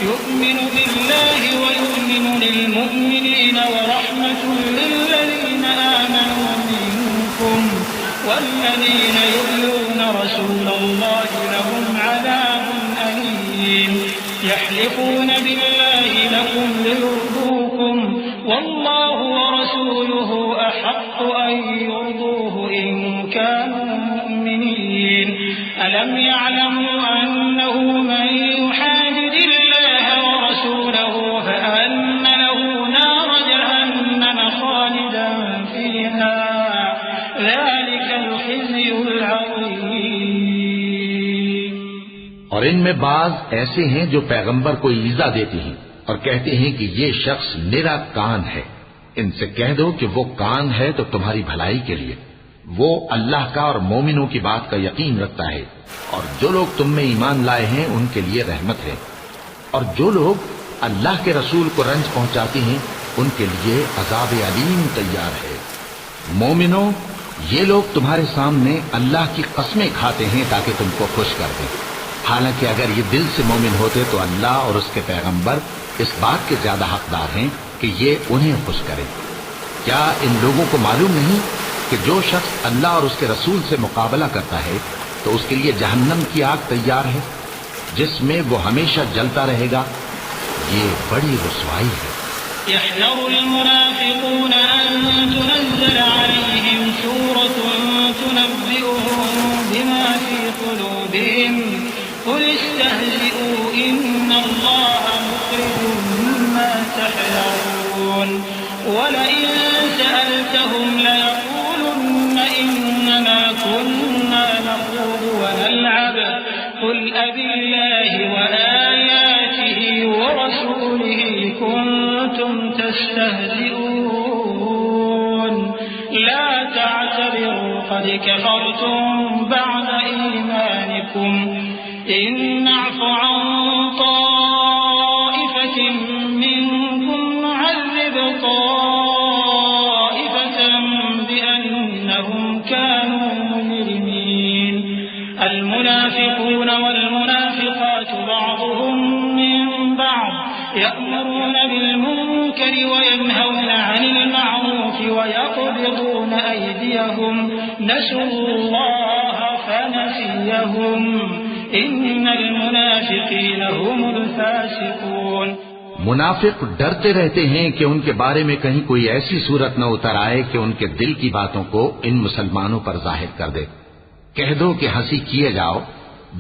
يؤمن بالله ويؤمن للمؤمنين ورحمة للذين آمنوا منكم والذين يؤذون رسول الله لهم عذاب أليم يحلفون بالله لكم ليرضوكم والله ورسوله أحق أن يرضوه إن كانوا مؤمنين ألم يعلموا أنه من يحادد الله ورسوله فأن له نار جهنم خالدا فيها ذلك الخزي العظيم۔ اور ان میں بعض ایسے ہیں جو پیغمبر کو ایذا دیتے ہیں اور کہتے ہیں کہ یہ شخص میرا کان ہے۔ ان سے کہہ دو کہ وہ کان ہے تو تمہاری بھلائی کے لیے، وہ اللہ کا اور مومنوں کی بات کا یقین رکھتا ہے، اور جو لوگ تم میں ایمان لائے ہیں ان کے لیے رحمت ہے، اور جو لوگ اللہ کے رسول کو رنج پہنچاتے ہیں ان کے لیے عذاب علیم تیار ہے۔ مومنوں، یہ لوگ تمہارے سامنے اللہ کی قسمیں کھاتے ہیں تاکہ تم کو خوش کر دیں، حالانکہ اگر یہ دل سے مومن ہوتے تو اللہ اور اس کے پیغمبر اس بات کے زیادہ حقدار ہیں کہ یہ انہیں خوش کرے۔ کیا ان لوگوں کو معلوم نہیں کہ جو شخص اللہ اور اس کے رسول سے مقابلہ کرتا ہے تو اس کے لیے جہنم کی آگ تیار ہے جس میں وہ ہمیشہ جلتا رہے گا، یہ بڑی رسوائی ہے۔ يحذر المنافقون أن تنزل عليهم سورة تنبئهم بما في قلوبهم قل استهزئوا إن الله مخرج ما تحذرون ولئن سألتهم ليقولن إنما كنا نخوض ونلعب قل أبالله وآياته ورسوله كنتم تستهزئون لا تعتذروا قد كفرتم بعد إيمانكم إن نعف عن طائفة منكم نعذب طائفة بأنهم كانوا مجرمين المنافقون والمنافقات بعضهم من بعض يأمرون بالمنكر وينهون عن المعروف ويقبضون أيديهم نسوا الله فنسيهم إن المنافقين هم الفاسقون۔ منافق ڈرتے رہتے ہیں کہ ان کے بارے میں کہیں کوئی ایسی صورت نہ اتر آئے کہ ان کے دل کی باتوں کو ان مسلمانوں پر ظاہر کر دے۔ کہہ دو کہ ہنسی کیے جاؤ،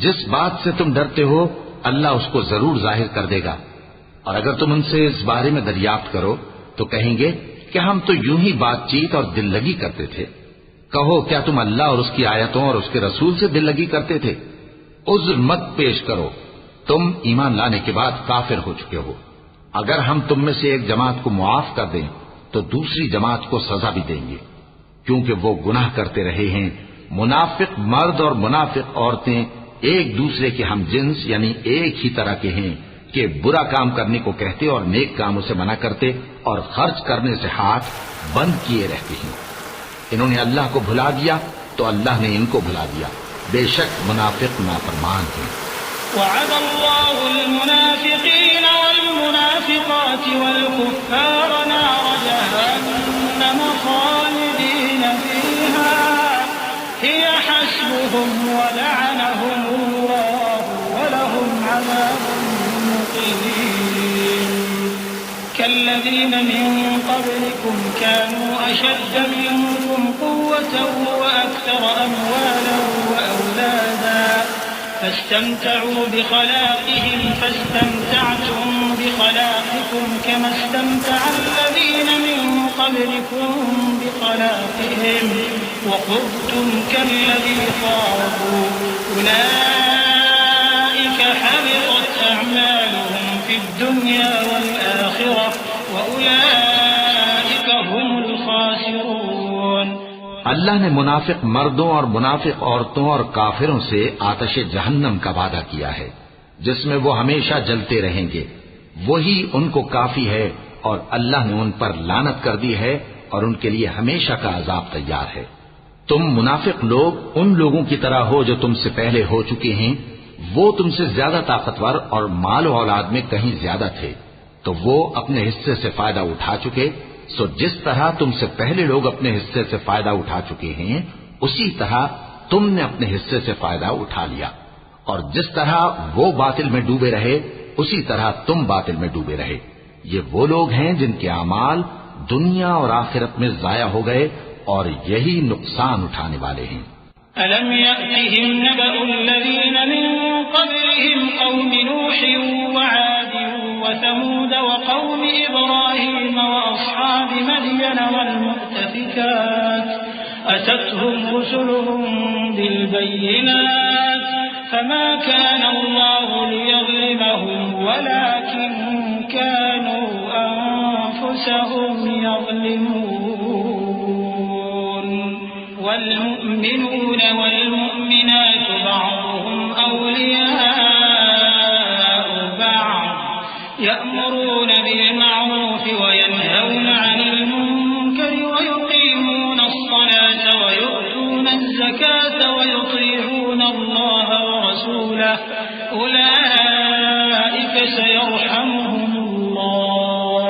جس بات سے تم ڈرتے ہو اللہ اس کو ضرور ظاہر کر دے گا، اور اگر تم ان سے اس بارے میں دریافت کرو تو کہیں گے کہ ہم تو یوں ہی بات چیت اور دل لگی کرتے تھے۔ کہو کیا تم اللہ اور اس کی آیتوں اور اس کے رسول سے دل لگی کرتے تھے؟ عذر مت پیش کرو، تم ایمان لانے کے بعد کافر ہو چکے ہو۔ اگر ہم تم میں سے ایک جماعت کو معاف کر دیں تو دوسری جماعت کو سزا بھی دیں گے، کیونکہ وہ گناہ کرتے رہے ہیں۔ منافق مرد اور منافق عورتیں ایک دوسرے کے ہم جنس یعنی ایک ہی طرح کے ہیں کہ برا کام کرنے کو کہتے اور نیک کاموں سے منع کرتے اور خرچ کرنے سے ہاتھ بند کیے رہتے ہیں۔ انہوں نے اللہ کو بھلا دیا تو اللہ نے ان کو بھلا دیا، بے شک منافق نافرمان ہیں۔ وعد الله المنافقين والمنافقات والكفار نار جهنم خالدين فيها هي حسبهم ولعنهم الله ولهم عذاب مقيم كالذين من قبلكم كانوا أشد منكم قوة وأكثر أموالا وأولادا فاستمتعوا بخلاقهم فاستمتعتم بخلاقكم كما استمتع الذين من قبلكم بخلاقهم وخضتم كالذي خاضوا أولئك حبطت أعمالهم في الدنيا والآخرة وأولئك هم الخاسرون۔ اللہ نے منافق مردوں اور منافق عورتوں اور کافروں سے آتش جہنم کا وعدہ کیا ہے جس میں وہ ہمیشہ جلتے رہیں گے، وہی ان کو کافی ہے، اور اللہ نے ان پر لعنت کر دی ہے اور ان کے لیے ہمیشہ کا عذاب تیار ہے۔ تم منافق لوگ ان لوگوں کی طرح ہو جو تم سے پہلے ہو چکے ہیں، وہ تم سے زیادہ طاقتور اور مال و اولاد میں کہیں زیادہ تھے، تو وہ اپنے حصے سے فائدہ اٹھا چکے، سو جس طرح تم سے پہلے لوگ اپنے حصے سے فائدہ اٹھا چکے ہیں اسی طرح تم نے اپنے حصے سے فائدہ اٹھا لیا، اور جس طرح وہ باطل میں ڈوبے رہے اسی طرح تم باطل میں ڈوبے رہے۔ یہ وہ لوگ ہیں جن کے اعمال دنیا اور آخرت میں ضائع ہو گئے اور یہی نقصان اٹھانے والے ہیں۔ أَلَمْ يَأْتِهِمْ نَبَأُ الَّذِينَ مِن قَبْلِهِمْ قَوْمِ نُوحٍ وَعَادٍ وَثَمُودَ وَقَوْمِ إِبْرَاهِيمَ وَأَصْحَابِ مَدْيَنَ وَالْمُؤْتَفِكَاتِ أَتَتْهُمْ رُسُلُهُم بِالْبَيِّنَاتِ فَمَا كَانَ اللَّهُ لِيَظْلِمَهُمْ وَلَكِن كَانُوا أَنفُسَهُمْ يَظْلِمُونَ والمؤمنون والمؤمنات بعضهم أولياء بعض يأمرون بالمعروف وينهون عن المنكر ويقيمون الصلاة ويؤتون الزكاة ويطيعون الله ورسوله أولئك سيرحمهم الله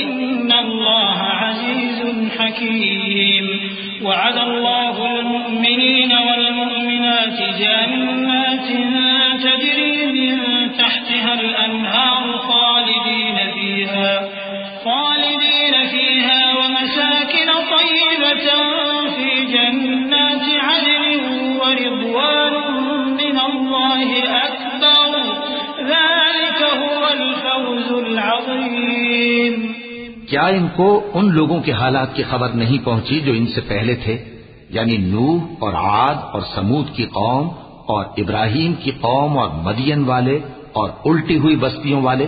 إن الله عزيز حكيم وعد الله المؤمنين والمؤمنات جنات تجري من تحتها الأنهار خالدين فيها ومساكن طيبة في جنات عدن ورضوان من الله أكبر ذلك هو الفوز العظيم. کیا ان کو ان لوگوں کے حالات کی خبر نہیں پہنچی جو ان سے پہلے تھے، یعنی نوح اور عاد اور سمود کی قوم اور ابراہیم کی قوم اور مدین والے اور الٹی ہوئی بستیوں والے؟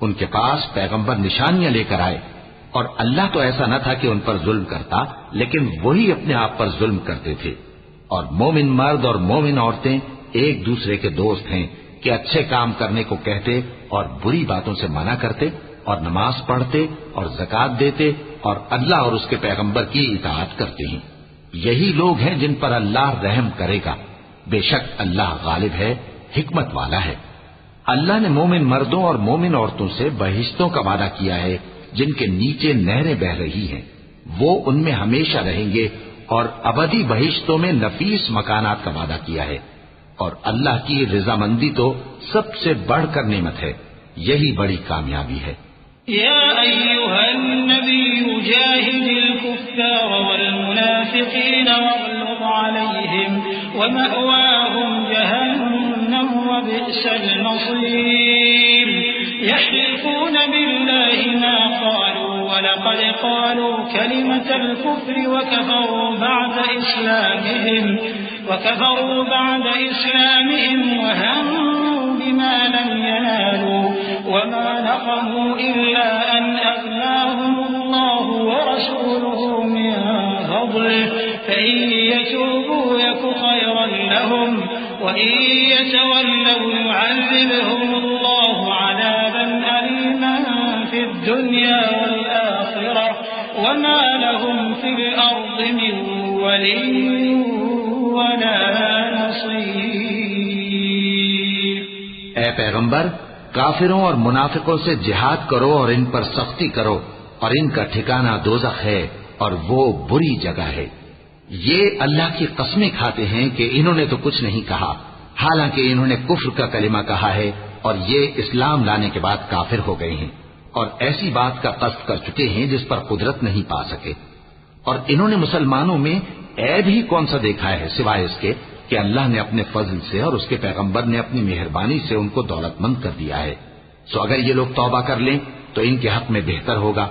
ان کے پاس پیغمبر نشانیاں لے کر آئے، اور اللہ تو ایسا نہ تھا کہ ان پر ظلم کرتا، لیکن وہی اپنے آپ پر ظلم کرتے تھے. اور مومن مرد اور مومن عورتیں ایک دوسرے کے دوست ہیں کہ اچھے کام کرنے کو کہتے اور بری باتوں سے منع کرتے اور نماز پڑھتے اور زکوٰۃ دیتے اور اللہ اور اس کے پیغمبر کی اطاعت کرتے ہیں. یہی لوگ ہیں جن پر اللہ رحم کرے گا. بے شک اللہ غالب ہے، حکمت والا ہے. اللہ نے مومن مردوں اور مومن عورتوں سے بہشتوں کا وعدہ کیا ہے جن کے نیچے نہریں بہ رہی ہیں، وہ ان میں ہمیشہ رہیں گے، اور ابدی بہشتوں میں نفیس مکانات کا وعدہ کیا ہے. اور اللہ کی رضامندی تو سب سے بڑھ کر نعمت ہے، یہی بڑی کامیابی ہے. يا أيها النبي جاهد الكفار والمنافقين واغلظ عليهم ومأواهم جهنم وبئس المصير. يحلفون بالله ما قالوا ولقد قالوا كلمة الكفر وكفروا بعد إسلامهم وهموا بما لم ينالوا وما نقموا إلا أن أغناهم الله ورسوله من فضله فإن يتوبوا يك خيرا لهم وإن يتولوا يعذبهم الله عذابا أليما في الدنيا والآخرة وما لهم في الأرض من ولي ولا نصير. اے پیغمبر، کافروں اور منافقوں سے جہاد کرو اور ان پر سختی کرو، اور ان کا ٹھکانہ دوزخ ہے اور وہ بری جگہ ہے. یہ اللہ کی قسمیں کھاتے ہیں کہ انہوں نے تو کچھ نہیں کہا، حالانکہ انہوں نے کفر کا کلمہ کہا ہے اور یہ اسلام لانے کے بعد کافر ہو گئے ہیں، اور ایسی بات کا قصد کر چکے ہیں جس پر قدرت نہیں پا سکے. اور انہوں نے مسلمانوں میں عیب ہی کون سا دیکھا ہے سوائے اس کے کہ اللہ نے اپنے فضل سے اور اس کے پیغمبر نے اپنی مہربانی سے ان کو دولت مند کر دیا ہے. سو اگر یہ لوگ توبہ کر لیں تو ان کے حق میں بہتر ہوگا،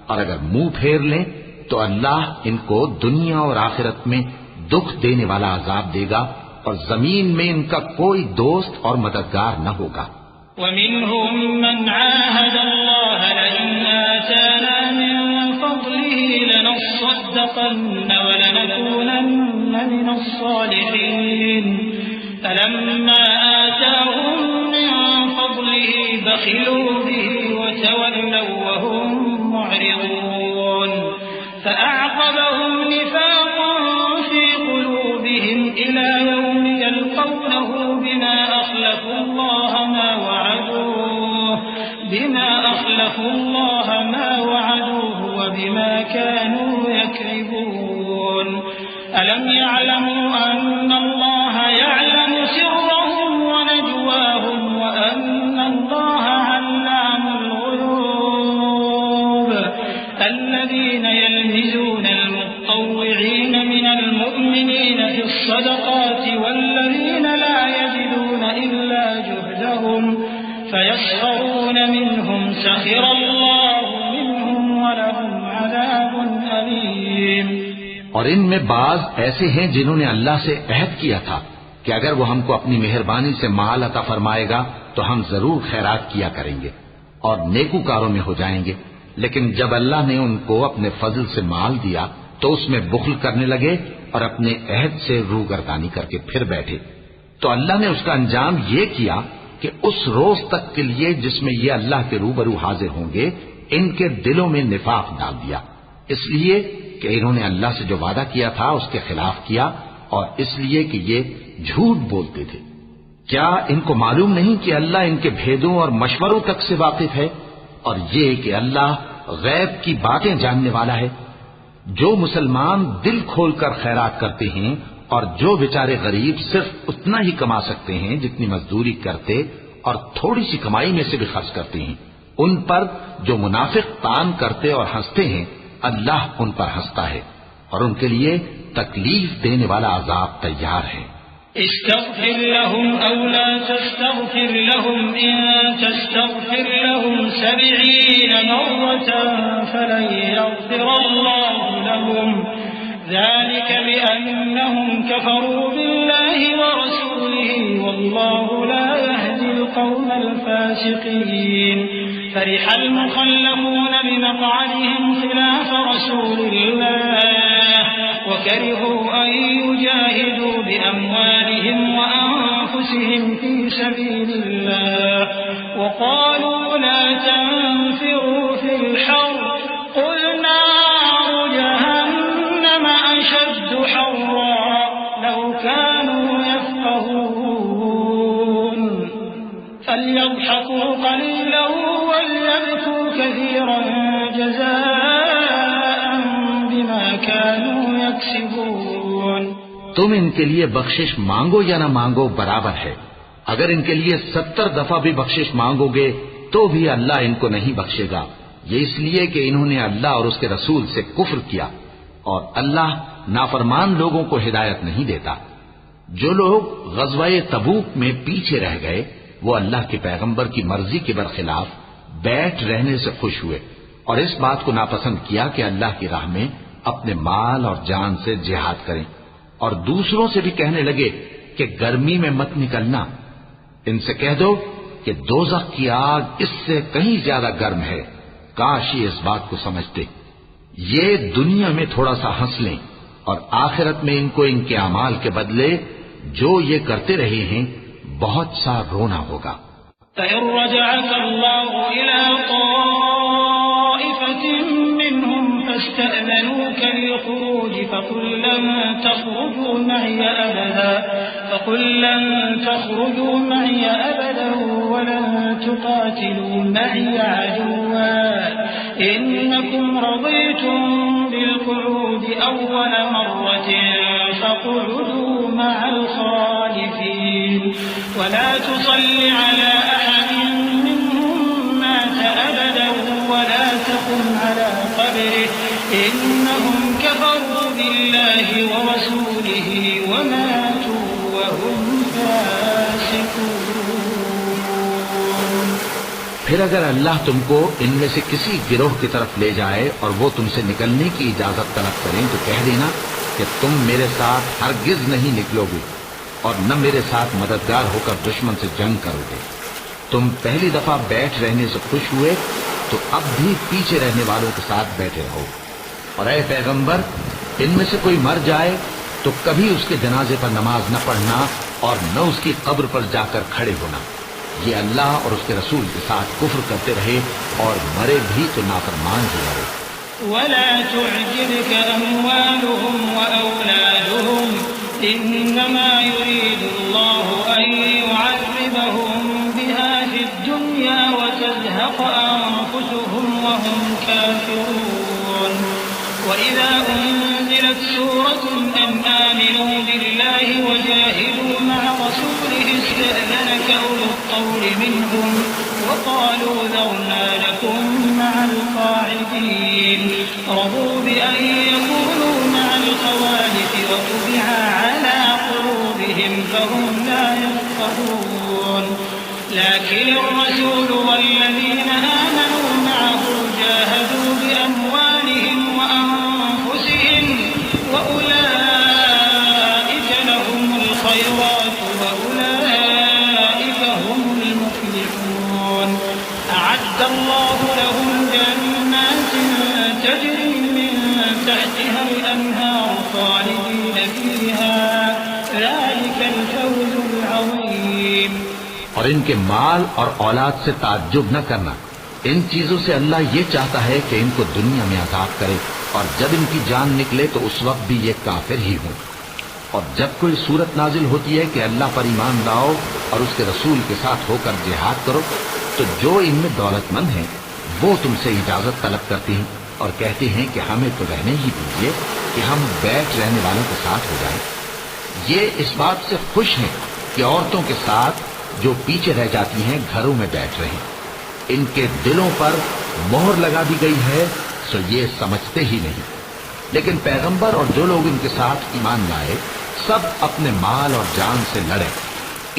اور اگر منہ پھیر لیں تو اللہ ان کو دنیا اور آخرت میں دکھ دینے والا عذاب دے گا، اور زمین میں ان کا کوئی دوست اور مددگار نہ ہوگا. ومنهم من عاهد الله لئن آتانا من فضله لنصدقن ولنكونن من الصالحين فلما آتاهم من فضله بخلوا به وتولوا وهم معرضون فأعقبهم نفاقا في قلوبهم إلى يوم يلقونه بما أخلفوا الله ما وعدوه وبما كانوا يكذبون. ألم يعلموا أن الله يعلم سرهم ونجواهم وأن الله علام الغيوب. الذين يلمزون المطوعين من المؤمنين في الصدقات والذين لا يجدون إلا جهدهم فيسخرون منهم سخر الله منهم ولهم عذاب أليم. اور ان میں بعض ایسے ہیں جنہوں نے اللہ سے عہد کیا تھا کہ اگر وہ ہم کو اپنی مہربانی سے مال عطا فرمائے گا تو ہم ضرور خیرات کیا کریں گے اور نیکوکاروں میں ہو جائیں گے، لیکن جب اللہ نے ان کو اپنے فضل سے مال دیا تو اس میں بخل کرنے لگے اور اپنے عہد سے روگردانی کر کے پھر بیٹھے. تو اللہ نے اس کا انجام یہ کیا کہ اس روز تک کے لیے جس میں یہ اللہ کے روبرو حاضر ہوں گے ان کے دلوں میں نفاق ڈال دیا، اس لیے کہ انہوں نے اللہ سے جو وعدہ کیا تھا اس کے خلاف کیا، اور اس لیے کہ یہ جھوٹ بولتے تھے. کیا ان کو معلوم نہیں کہ اللہ ان کے بھیدوں اور مشوروں تک سے واقف ہے، اور یہ کہ اللہ غیب کی باتیں جاننے والا ہے؟ جو مسلمان دل کھول کر خیرات کرتے ہیں اور جو بیچارے غریب صرف اتنا ہی کما سکتے ہیں جتنی مزدوری کرتے اور تھوڑی سی کمائی میں سے بھی خرچ کرتے ہیں، ان پر جو منافق تان کرتے اور ہنستے ہیں، اللہ ان پر ہنستا ہے اور ان کے لیے تکلیف دینے والا عذاب تیار ہے۔ استغفر لهم أو لا تستغفر لهم إن تستغفر لهم 70 مرة فلن يغفر الله لهم ذلك بأنهم كفروا بالله ورسوله والله لا يهدي القوم الفاسقين فرح المخلفون بمقعدهم خلاف رسول الله وكرهوا أن يجاهدوا بأموالهم وأنفسهم في سبيل الله وقالوا لا تنفروا في الحر قل نار جهنم أشد حرا لو كانوا يفقهون فليضحكوا قليلا وليبكوا كثيرا جزاء بما كانوا يكسبون۔ تم ان کے لیے بخشش مانگو یا نہ مانگو برابر ہے، اگر ان کے لیے 70 دفعہ بھی بخشش مانگو گے تو بھی اللہ ان کو نہیں بخشے گا، یہ اس لیے کہ انہوں نے اللہ اور اس کے رسول سے کفر کیا، اور اللہ نافرمان لوگوں کو ہدایت نہیں دیتا۔ جو لوگ غزوہ تبوک میں پیچھے رہ گئے وہ اللہ کے پیغمبر کی مرضی کے برخلاف بیٹھ رہنے سے خوش ہوئے اور اس بات کو ناپسند کیا کہ اللہ کی راہ میں اپنے مال اور جان سے جہاد کریں، اور دوسروں سے بھی کہنے لگے کہ گرمی میں مت نکلنا۔ ان سے کہہ دو کہ دوزخ کی آگ اس سے کہیں زیادہ گرم ہے، کاش یہ اس بات کو سمجھتے۔ یہ دنیا میں تھوڑا سا ہنس لیں اور آخرت میں ان کو ان کے اعمال کے بدلے جو یہ کرتے رہے ہیں بہت سا رونا ہوگا۔ فإن رجعك الله إلى طائفة منهم فاستأذنوك للخروج فقل لن تخرجوا معي أبدا ولن تقاتلوا معي عدوا إنكم رضيتم بالقعود أول مرة فاقعدوا مع الخالفين ولا تصل على أحد منهم مات أبدا ولا تقم على قبره إنهم كفروا بالله ورسوله وماتوا وهم فاسقون۔ پھر اگر اللہ تم کو ان میں سے کسی گروہ کی طرف لے جائے اور وہ تم سے نکلنے کی اجازت طلب کریں تو کہہ دینا کہ تم میرے ساتھ ہرگز نہیں نکلو گے اور نہ میرے ساتھ مددگار ہو کر دشمن سے جنگ کرو گے۔ تم پہلی دفعہ بیٹھ رہنے سے خوش ہوئے تو اب بھی پیچھے رہنے والوں کے ساتھ بیٹھے رہو، اور اے پیغمبر ان میں سے کوئی مر جائے تو کبھی اس کے جنازے پر نماز نہ پڑھنا اور نہ اس کی قبر پر جا کر کھڑے ہونا، یہ اللہ اور اس کے رسول کے ساتھ کفر کرتے رہے اور مرے بھی تو نافرمان ہی مرے۔ ولا تعجبك أموالهم وأولادهم إنما يريد الله أن يعذبهم بها في الدنيا وتزهق أنفسهم وهم كافرون وإذا أنزلت سورة أن آمنوا بالله وجاهدوا مع رسوله استأذنك أولو الطول منهم وقالوا ذرنا لكم مع القاعدين رضوا بأن يكونوا مع الخوالف وطبع على قلوبهم فهم لا يفقهون لكن الرسول والذين آمنوا معه جاهدوا بأموالهم وأنفسهم وأولئك لهم الخيرات وأولئك هم المفلحون أعد الله لهم جنات تجري من تحتها الأنهار خالدين فيها ذلك الفوز العظيم۔ اور ان کے مال اور اولاد سے تعجب نہ کرنا، ان چیزوں سے اللہ یہ چاہتا ہے کہ ان کو دنیا میں عذاب کرے اور جب ان کی جان نکلے تو اس وقت بھی یہ کافر ہی ہوں۔ اور جب کوئی صورت نازل ہوتی ہے کہ اللہ پر ایمان لاؤ اور اس کے رسول کے ساتھ ہو کر جہاد کرو، تو جو ان میں دولت مند ہیں وہ تم سے اجازت طلب کرتے ہیں اور کہتے ہیں کہ ہمیں تو رہنے ہی دیجیے کہ ہم بیٹھ رہنے والوں کے ساتھ ہو جائیں۔ یہ اس بات سے خوش ہیں کہ عورتوں کے ساتھ جو پیچھے رہ جاتی ہیں گھروں میں بیٹھ رہے ہیں۔ ان کے دلوں پر مہر لگا دی گئی ہے، سو یہ سمجھتے ہی نہیں۔ لیکن پیغمبر اور جو لوگ ان کے ساتھ ایمان لائے سب اپنے مال اور جان سے لڑے۔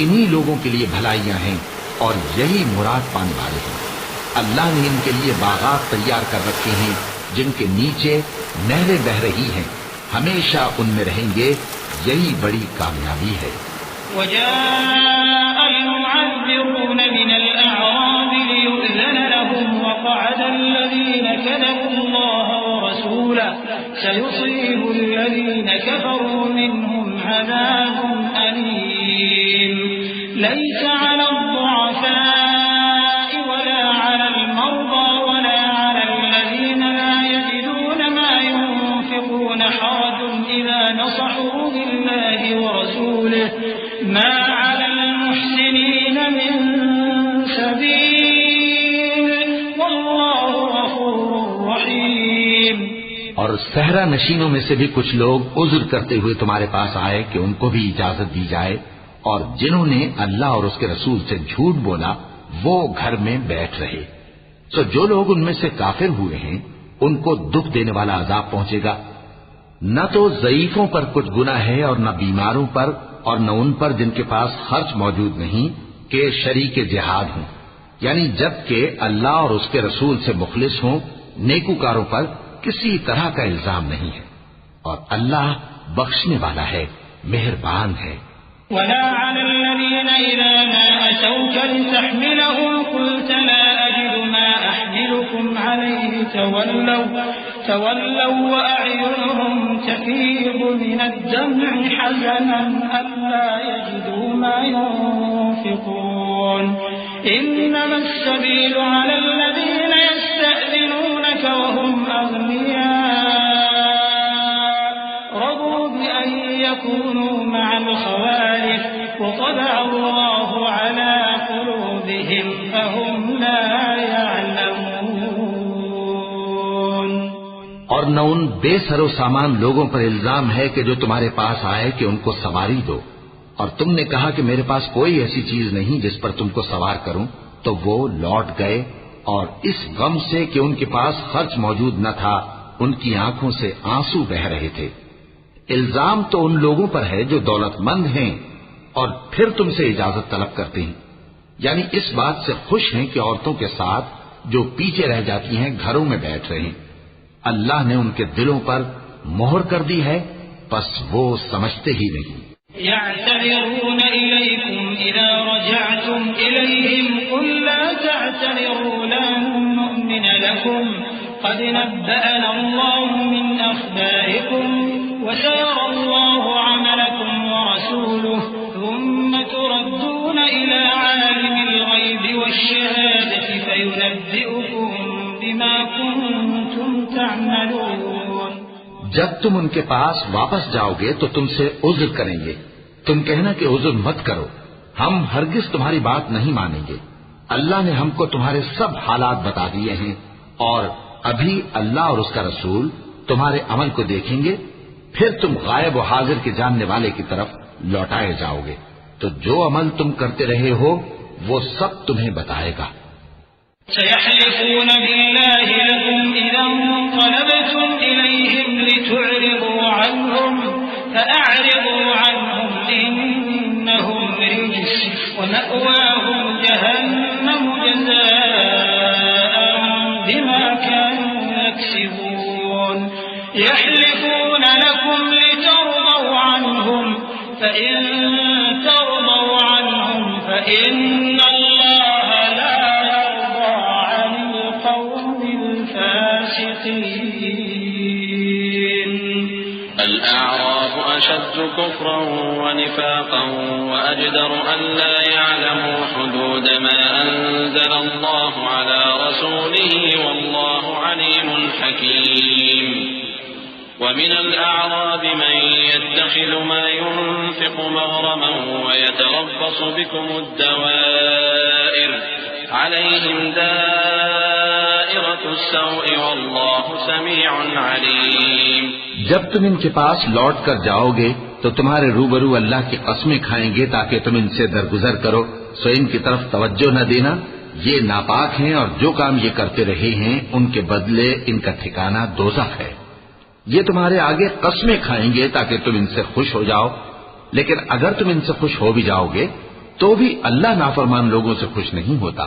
انہی لوگوں کے لیے بھلائیاں ہیں اور یہی مراد پانے والے ہیں۔ اللہ نے ان کے لیے باغات تیار کر رکھے ہیں جن کے نیچے نہریں بہ رہی ہیں، ہمیشہ ان میں رہیں گے، یہی بڑی کامیابی ہے۔ وجاء المعذرون من الأعراب ليؤذن لهم وقعد الذين كذبوا الله ورسوله سيصيب الذين كفروا منهم عذاب أليم ليس على الضعفاء ولا على المرضى ولا على الذين لا يجدون ما ينفقون حرج إذا نصحوا لله ورسوله ما على المحسنين من سبيل والله غفور رحيم۔ اور صحرا نشینوں میں سے بھی کچھ لوگ عذر کرتے ہوئے تمہارے پاس آئے کہ ان کو بھی اجازت دی جائے، اور جنہوں نے اللہ اور اس کے رسول سے جھوٹ بولا وہ گھر میں بیٹھ رہے۔ تو جو لوگ ان میں سے کافر ہوئے ہیں ان کو دکھ دینے والا عذاب پہنچے گا۔ نہ تو ضعیفوں پر کچھ گناہ ہے اور نہ بیماروں پر اور نہ ان پر جن کے پاس خرچ موجود نہیں کہ شریک جہاد ہوں، یعنی جب کہ اللہ اور اس کے رسول سے مخلص ہوں، نیکوکاروں پر کسی طرح کا الزام نہیں ہے، اور اللہ بخشنے والا ہے، مہربان ہے۔ ولا على الذين إذا ما أتوك لتحملهم قلت لا أجد ما أحملكم عليه تولوا وأعينهم تفيض من الدمع حزنا ألا يجدوا ما ينفقون إنما السبيل على الذين يستأذنونك وهم أغنياء رضوا بأن يكونوا مع الخوالف وطبع الله على قلوبهم فهم لا يعلمون۔ اور نہ ان بے سر و سامان لوگوں پر الزام ہے کہ جو تمہارے پاس آئے کہ ان کو سواری دو، اور تم نے کہا کہ میرے پاس کوئی ایسی چیز نہیں جس پر تم کو سوار کروں، تو وہ لوٹ گئے، اور اس غم سے کہ ان کے پاس خرچ موجود نہ تھا ان کی آنکھوں سے آنسو بہ رہے تھے۔ الزام تو ان لوگوں پر ہے جو دولت مند ہیں اور پھر تم سے اجازت طلب کرتے ہیں، یعنی اس بات سے خوش ہیں کہ عورتوں کے ساتھ جو پیچھے رہ جاتی ہیں گھروں میں بیٹھ رہے ہیں۔ اللہ نے ان کے دلوں پر مہر کر دی ہے، پس وہ سمجھتے ہی نہیں۔ يعتذرون إليكم إذا رجعتم إليهم قل لا تعتذروا لن نؤمن لكم قد نبأنا الله من أخباركم وسيرى الله عملكم ورسوله ثم تردون إلى عالم الغيب والشهادة فينبئكم بما كنتم تعملون۔ جب تم ان کے پاس واپس جاؤ گے تو تم سے عذر کریں گے، تم کہنا کہ عذر مت کرو، ہم ہرگز تمہاری بات نہیں مانیں گے۔ اللہ نے ہم کو تمہارے سب حالات بتا دیے ہیں، اور ابھی اللہ اور اس کا رسول تمہارے عمل کو دیکھیں گے، پھر تم غائب و حاضر کے جاننے والے کی طرف لوٹائے جاؤ گے، تو جو عمل تم کرتے رہے ہو وہ سب تمہیں بتائے گا۔ سيحلفون بالله لكم إذا انقلبتم إليهم لتعرضوا عنهم فأعرضوا عنهم إنهم رجس ومأواهم جهنم جزاء بما كانوا يكسبون يحلفون لكم لترضوا عنهم فإن ترضوا عنهم فإن الله لا يرضى عن القوم الفاسقين۔ الأعراب أشد كفرا ونفاقا وأجدر أن لا يعلموا حدود ما أنزل الله على رسوله والله عليم حكيم۔ ومن الأعراب من يتخذ ما ينفق مغرما ويتربص بكم الدوائر عليهم دائرة السوء والله سميع عليم. جب تم ان کے پاس لوٹ کر جاؤ گے تو تمہارے روبرو اللہ کی قسمیں کھائیں گے تاکہ تم ان سے درگزر کرو، سو ان کی طرف توجہ نہ دینا، یہ ناپاک ہیں اور جو کام یہ کرتے رہے ہیں ان کے بدلے ان کا ٹھکانہ دوزخ ہے. یہ تمہارے آگے قسمیں کھائیں گے تاکہ تم ان سے خوش ہو جاؤ، لیکن اگر تم ان سے خوش ہو بھی جاؤ گے تو بھی اللہ نافرمان لوگوں سے خوش نہیں ہوتا.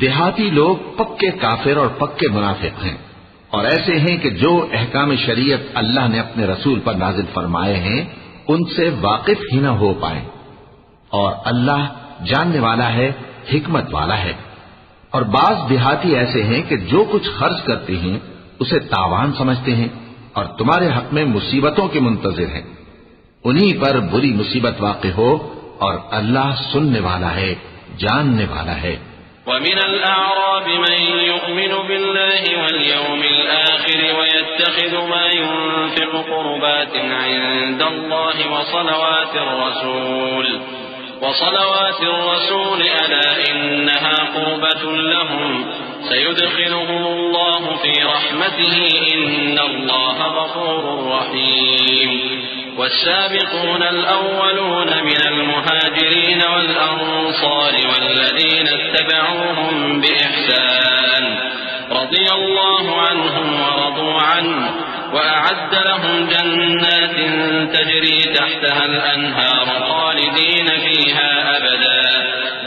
دیہاتی لوگ پکے کافر اور پکے منافق ہیں، اور ایسے ہیں کہ جو احکام شریعت اللہ نے اپنے رسول پر نازل فرمائے ہیں ان سے واقف ہی نہ ہو پائیں. اور اللہ جاننے والا ہے، حکمت والا ہے. اور بعض دیہاتی ایسے ہیں کہ جو کچھ خرچ کرتے ہیں اسے تاوان سمجھتے ہیں اور تمہارے حق میں مصیبتوں کے منتظر ہیں. انہی پر بری مصیبت واقع ہو اور اللہ سننے والا ہے، جاننے والا ہے. ومن الأعراب من يؤمن بالله واليوم الآخر ويتخذ ما ينفق قربات عند الله وصلوات الرسول ألا إنها قربة لهم سيدخلهم الله في رحمته إن الله غفور رحيم. والسابقون الأولون من المهاجرين والأنصار والذين اتبعوهم بإحسان رضي الله عنهم ورضوا عنه وأعد لهم جنات تجري تحتها الأنهار خالدين فيها أبدا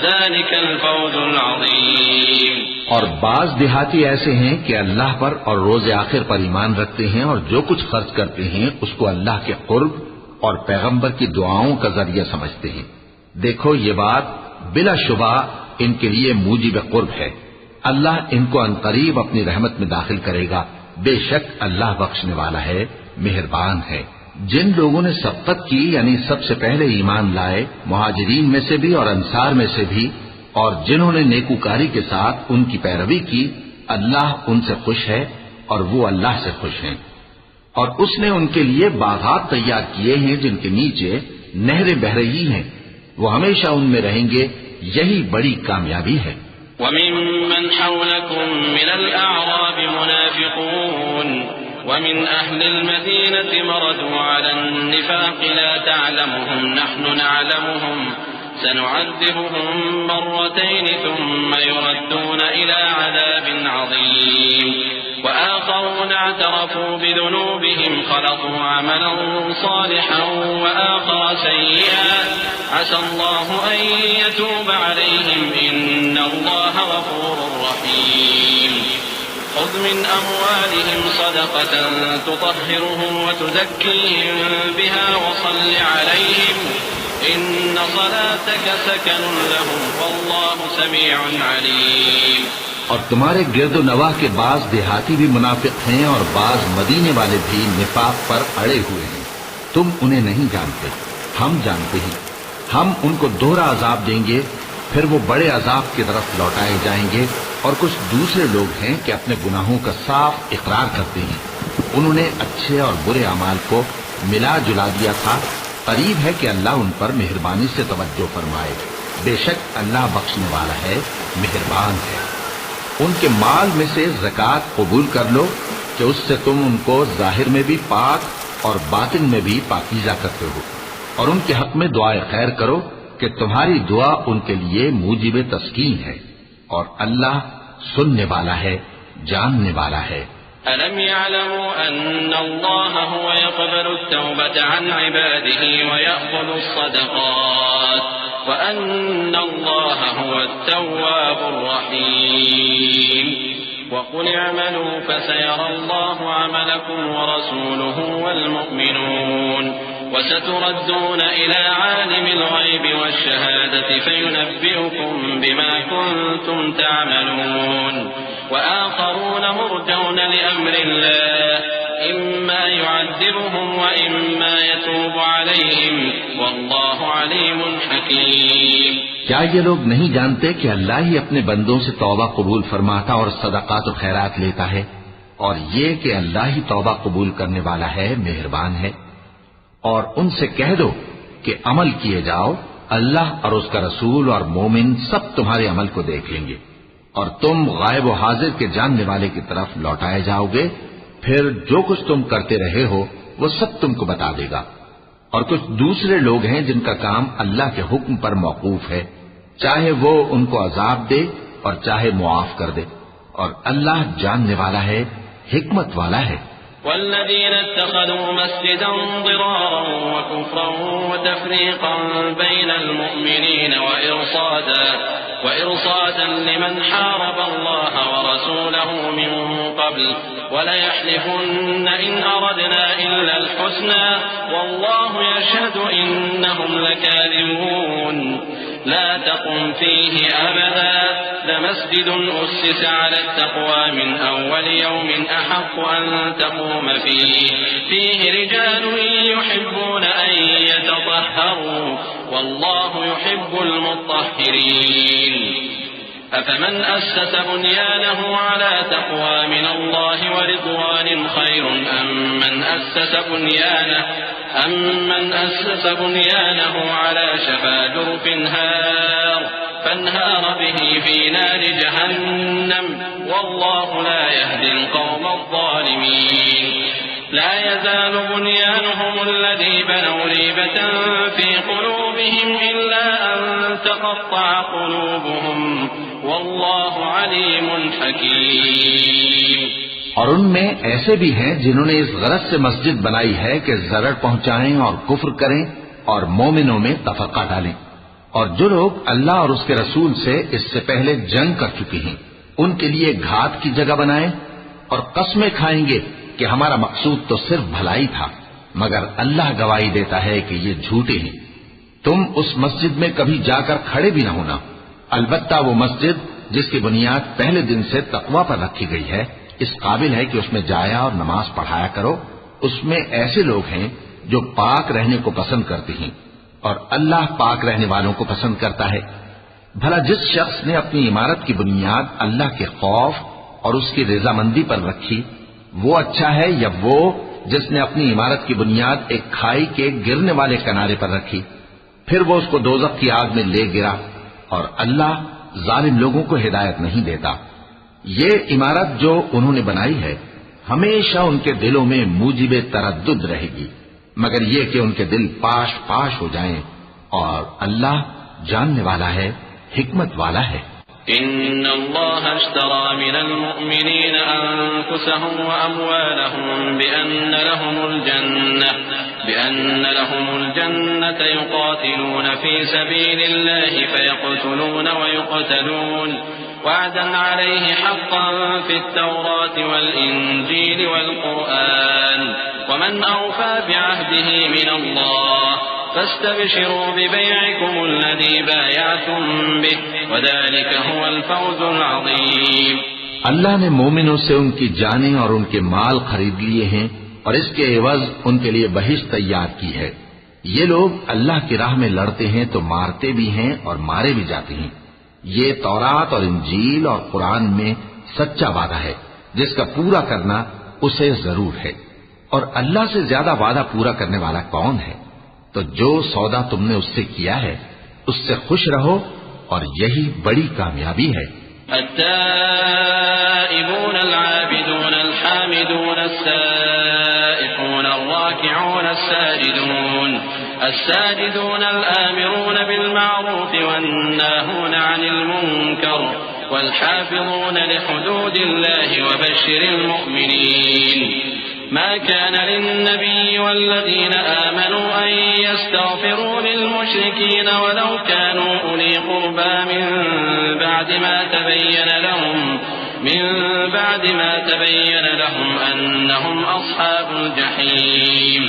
ذلك الفوز العظيم. اور بعض دیہاتی ایسے ہیں کہ اللہ پر اور روز آخر پر ایمان رکھتے ہیں اور جو کچھ خرچ کرتے ہیں اس کو اللہ کے قرب اور پیغمبر کی دعاؤں کا ذریعہ سمجھتے ہیں. دیکھو یہ بات بلا شبہ ان کے لیے موجب قرب ہے. اللہ ان کو عنقریب اپنی رحمت میں داخل کرے گا. بے شک اللہ بخشنے والا ہے، مہربان ہے. جن لوگوں نے سبقت کی یعنی سب سے پہلے ایمان لائے، مہاجرین میں سے بھی اور انصار میں سے بھی، اور جنہوں نے نیکوکاری کے ساتھ ان کی پیروی کی، اللہ ان سے خوش ہے اور وہ اللہ سے خوش ہیں. اور اس نے ان کے لیے باغات تیار کیے ہیں جن کے نیچے نہریں بہہ رہی ہیں، وہ ہمیشہ ان میں رہیں گے. یہی بڑی کامیابی ہے. وَمِمَّنْ حَوْلَكُمْ مِنَ الْأَعْرَابِ مُنَافِقُونَ وَمِنْ أَهْلِ الْمَدِينَةِ مَرَدُوا عَلَى النِّفَاقِ لَا تَعْلَمُهُمْ نَحْنُ نَعْلَمُهُمْ سنعذبهم مرتين ثم يردون إلى عذاب عظيم. وآخرون اعترفوا بذنوبهم خلقوا عملا صالحا وآخر سيئا عسى الله أن يتوب عليهم إن الله غفور رحيم. خذ من أموالهم صدقة تطهرهم وتزكيهم بها وصل عليهم إن صلاتك سكن لهم والله سميع عليم. اور تمہارے گرد و نواح کے بعض دیہاتی بھی منافق ہیں اور بعض مدینے والے بھی نفاق پر اڑے ہوئے ہیں. تم انہیں نہیں جانتے، ہم جانتے ہیں. ہم ان کو دوہرا عذاب دیں گے، پھر وہ بڑے عذاب کی طرف لوٹائے جائیں گے. اور کچھ دوسرے لوگ ہیں کہ اپنے گناہوں کا صاف اقرار کرتے ہیں. انہوں نے اچھے اور برے اعمال کو ملا جلا دیا تھا. قریب ہے کہ اللہ ان پر مہربانی سے توجہ فرمائے. بے شک اللہ بخشنے والا ہے، مہربان ہے. ان کے مال میں سے زکوٰۃ قبول کر لو کہ اس سے تم ان کو ظاہر میں بھی پاک اور باطن میں بھی پاکیزہ کرتے ہو. اور ان کے حق میں دعائے خیر کرو کہ تمہاری دعا ان کے لیے موجب تسکین ہے. اور اللہ سننے والا ہے، جاننے والا ہے. ألم يعلموا أن الله هو يقبل التوبة عن عباده ويأخذ الصدقات وأن الله هو التواب الرحيم. وقل اعملوا فسيرى الله عملكم ورسوله والمؤمنون وستردون إلى عالم الغيب والشهادة فينبئكم بما كنتم تعملون. وآخرون مرجون لأمر الله إما يعذبهم وإما يتوب عليهم والله عليم حكيم. کیا یہ لوگ نہیں جانتے کہ اللہ ہی اپنے بندوں سے توبہ قبول فرماتا اور صدقات و خیرات لیتا ہے، اور یہ کہ اللہ ہی توبہ قبول کرنے والا ہے، مہربان ہے. اور ان سے کہہ دو کہ عمل کیے جاؤ، اللہ اور اس کا رسول اور مومن سب تمہارے عمل کو دیکھ لیں گے، اور تم غائب و حاضر کے جاننے والے کی طرف لوٹائے جاؤ گے، پھر جو کچھ تم کرتے رہے ہو وہ سب تم کو بتا دے گا۔ اور کچھ دوسرے لوگ ہیں جن کا کام اللہ کے حکم پر موقوف ہے، چاہے وہ ان کو عذاب دے اور چاہے معاف کر دے، اور اللہ جاننے والا ہے، حکمت والا ہے۔ والذين اتخذوا مسجدا ضرارا وكفرا وتفريقا بين المؤمنين وإرصادا لمن حارب الله ورسوله من قبل وليحلفن إن أردنا إلا الحسنى والله يشهد إنهم لكاذبون لا تقم فيه أبدا لمسجد أسس على التقوى من أول يوم أحق أن تقوم فيه رجال يحبون أن يتطهروا والله يحب المطهرين أفمن أسس بنيانه على تقوى من الله ورضوان خير أم من أسس بنيانه على شفا جرف فانهار به في نار جهنم والله لا يهدي القوم الظالمين لا يزال بنيانهم الذي بنوا ريبة في قلوبهم إلا أن تقطع قلوبهم والله عليم حكيم۔ اور ان میں ایسے بھی ہیں جنہوں نے اس غرض سے مسجد بنائی ہے کہ ضرر پہنچائیں اور کفر کریں اور مومنوں میں تفرقہ ڈالیں، اور جو لوگ اللہ اور اس کے رسول سے اس سے پہلے جنگ کر چکے ہیں ان کے لیے گھات کی جگہ بنائیں اور قسمیں کھائیں گے کہ ہمارا مقصود تو صرف بھلائی تھا، مگر اللہ گواہی دیتا ہے کہ یہ جھوٹے ہیں۔ تم اس مسجد میں کبھی جا کر کھڑے بھی نہ ہونا، البتہ وہ مسجد جس کی بنیاد پہلے دن سے تقوی پر رکھی گئی ہے اس قابل ہے کہ اس میں جایا اور نماز پڑھایا کرو۔ اس میں ایسے لوگ ہیں جو پاک رہنے کو پسند کرتے ہیں اور اللہ پاک رہنے والوں کو پسند کرتا ہے۔ بھلا جس شخص نے اپنی عمارت کی بنیاد اللہ کے خوف اور اس کی رضامندی پر رکھی وہ اچھا ہے یا وہ جس نے اپنی عمارت کی بنیاد ایک کھائی کے گرنے والے کنارے پر رکھی پھر وہ اس کو دوزخ کی آگ میں لے گرا، اور اللہ ظالم لوگوں کو ہدایت نہیں دیتا۔ یہ عمارت جو انہوں نے بنائی ہے ہمیشہ ان کے دلوں میں موجب تردد رہے گی، مگر یہ کہ ان کے دل پاش پاش ہو جائیں، اور اللہ جاننے والا ہے، حکمت والا ہے۔ إن الله اشترى من المؤمنين أنفسهم وأموالهم بأن لهم الجنة يقاتلون في سبيل الله فيقتلون ويقتلون وعدا عليه حقا في التوراة والإنجيل والقرآن ومن أوفى بعهده من الله فاستبشروا ببيعكم الذي بايعتم به وذلك هو الفوز العظيم۔ اللہ نے مومنوں سے ان کی جانیں اور ان کے مال خرید لیے ہیں اور اس کے عوض ان کے لیے بہشت تیار کی ہے۔ یہ لوگ اللہ کی راہ میں لڑتے ہیں تو مارتے بھی ہیں اور مارے بھی جاتے ہیں۔ یہ تورات اور انجیل اور قرآن میں سچا وعدہ ہے جس کا پورا کرنا اسے ضرور ہے، اور اللہ سے زیادہ وعدہ پورا کرنے والا کون ہے؟ تو جو سودا تم نے اس سے کیا ہے اس سے خوش رہو، اور یہی بڑی کامیابی ہے۔ التائبون العابدون الحامدون السائحون الراكعون الساجدون الآمرون بالمعروف والناهون عن المنكر والحافظون لحدود الله وبشر المؤمنين ما كان للنبي والذين آمنوا أن يستغفروا للمشركين ولو كانوا أولي قربى من بعد ما تبين لهم أنهم أصحاب الجحيم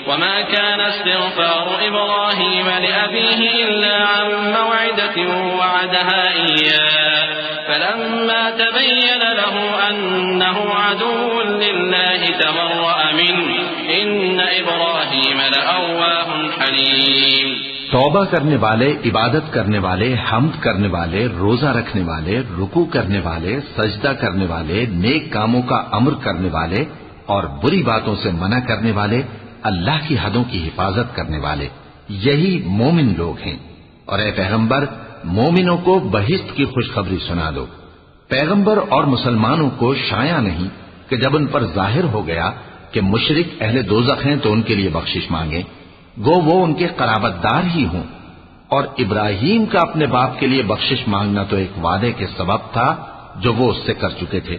وما كان استغفار إبراهيم لأبيه إلا عن موعدة وعدها إياه فلما تبين له أنه عدو لله تبرأ منه إن إبراهيم لأواه حليم۔ توبہ کرنے والے، عبادت کرنے والے، حمد کرنے والے، روزہ رکھنے والے، رکوع کرنے والے، سجدہ کرنے والے، نیک کاموں کا امر کرنے والے اور بری باتوں سے منع کرنے والے اللہ کی حدوں کی حفاظت کرنے والے، یہی مومن لوگ ہیں۔ اور اے پیغمبر، مومنوں کو بہشت کی خوشخبری سنا دو۔ پیغمبر اور مسلمانوں کو شایع نہیں کہ جب ان پر ظاہر ہو گیا کہ مشرک اہل دوزخ ہیں تو ان کے لیے بخشش مانگیں، گو وہ ان کے قرابت دار ہی ہوں۔ اور ابراہیم کا اپنے باپ کے لیے بخشش مانگنا تو ایک وعدے کے سبب تھا جو وہ اس سے کر چکے تھے،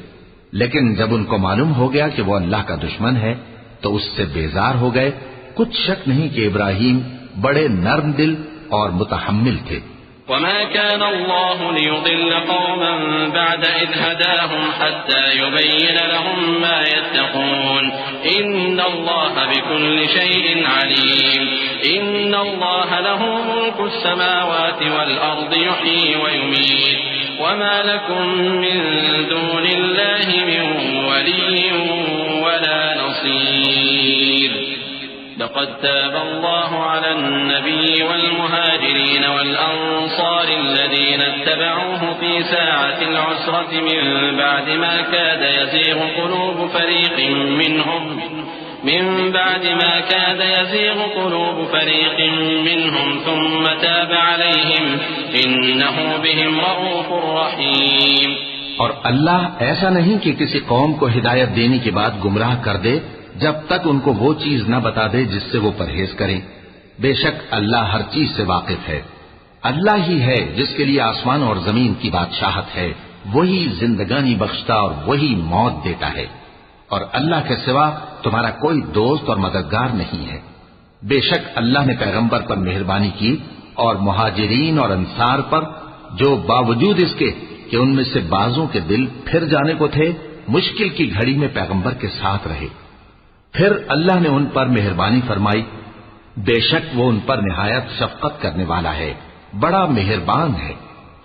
لیکن جب ان کو معلوم ہو گیا کہ وہ اللہ کا دشمن ہے تو اس سے بیزار ہو گئے۔ کچھ شک نہیں کہ ابراہیم بڑے نرم دل اور متحمل تھے۔ وما كان الله ليضل قوما بعد إذ هداهم حتى يبين لهم ما يتقون إن الله بكل شيء عليم إن الله له ملك السماوات والأرض يحيي ويميت وما لكم من دون الله من ولي ولا نصير لقد تاب الله على النبي والمهاجرين والأنصار الذين اتبعوه في ساعة العسرة من بعد ما كاد يزيغ قلوب فريق منهم ثم تاب عليهم إنه بهم رؤوف رحيم۔ اور اللہ ایسا نہیں کہ کسی قوم کو ہدایت دینے کے بعد گمراہ کر دے جب تک ان کو وہ چیز نہ بتا دے جس سے وہ پرہیز کریں۔ بے شک اللہ ہر چیز سے واقف ہے۔ اللہ ہی ہے جس کے لیے آسمان اور زمین کی بادشاہت ہے، وہی زندگانی بخشتا اور وہی موت دیتا ہے، اور اللہ کے سوا تمہارا کوئی دوست اور مددگار نہیں ہے۔ بے شک اللہ نے پیغمبر پر مہربانی کی اور مہاجرین اور انصار پر، جو باوجود اس کے کہ ان میں سے بعضوں کے دل پھر جانے کو تھے، مشکل کی گھڑی میں پیغمبر کے ساتھ رہے۔ پھر اللہ نے ان پر مہربانی فرمائی، بے شک وہ ان پر نہایت شفقت کرنے والا ہے، بڑا مہربان ہے۔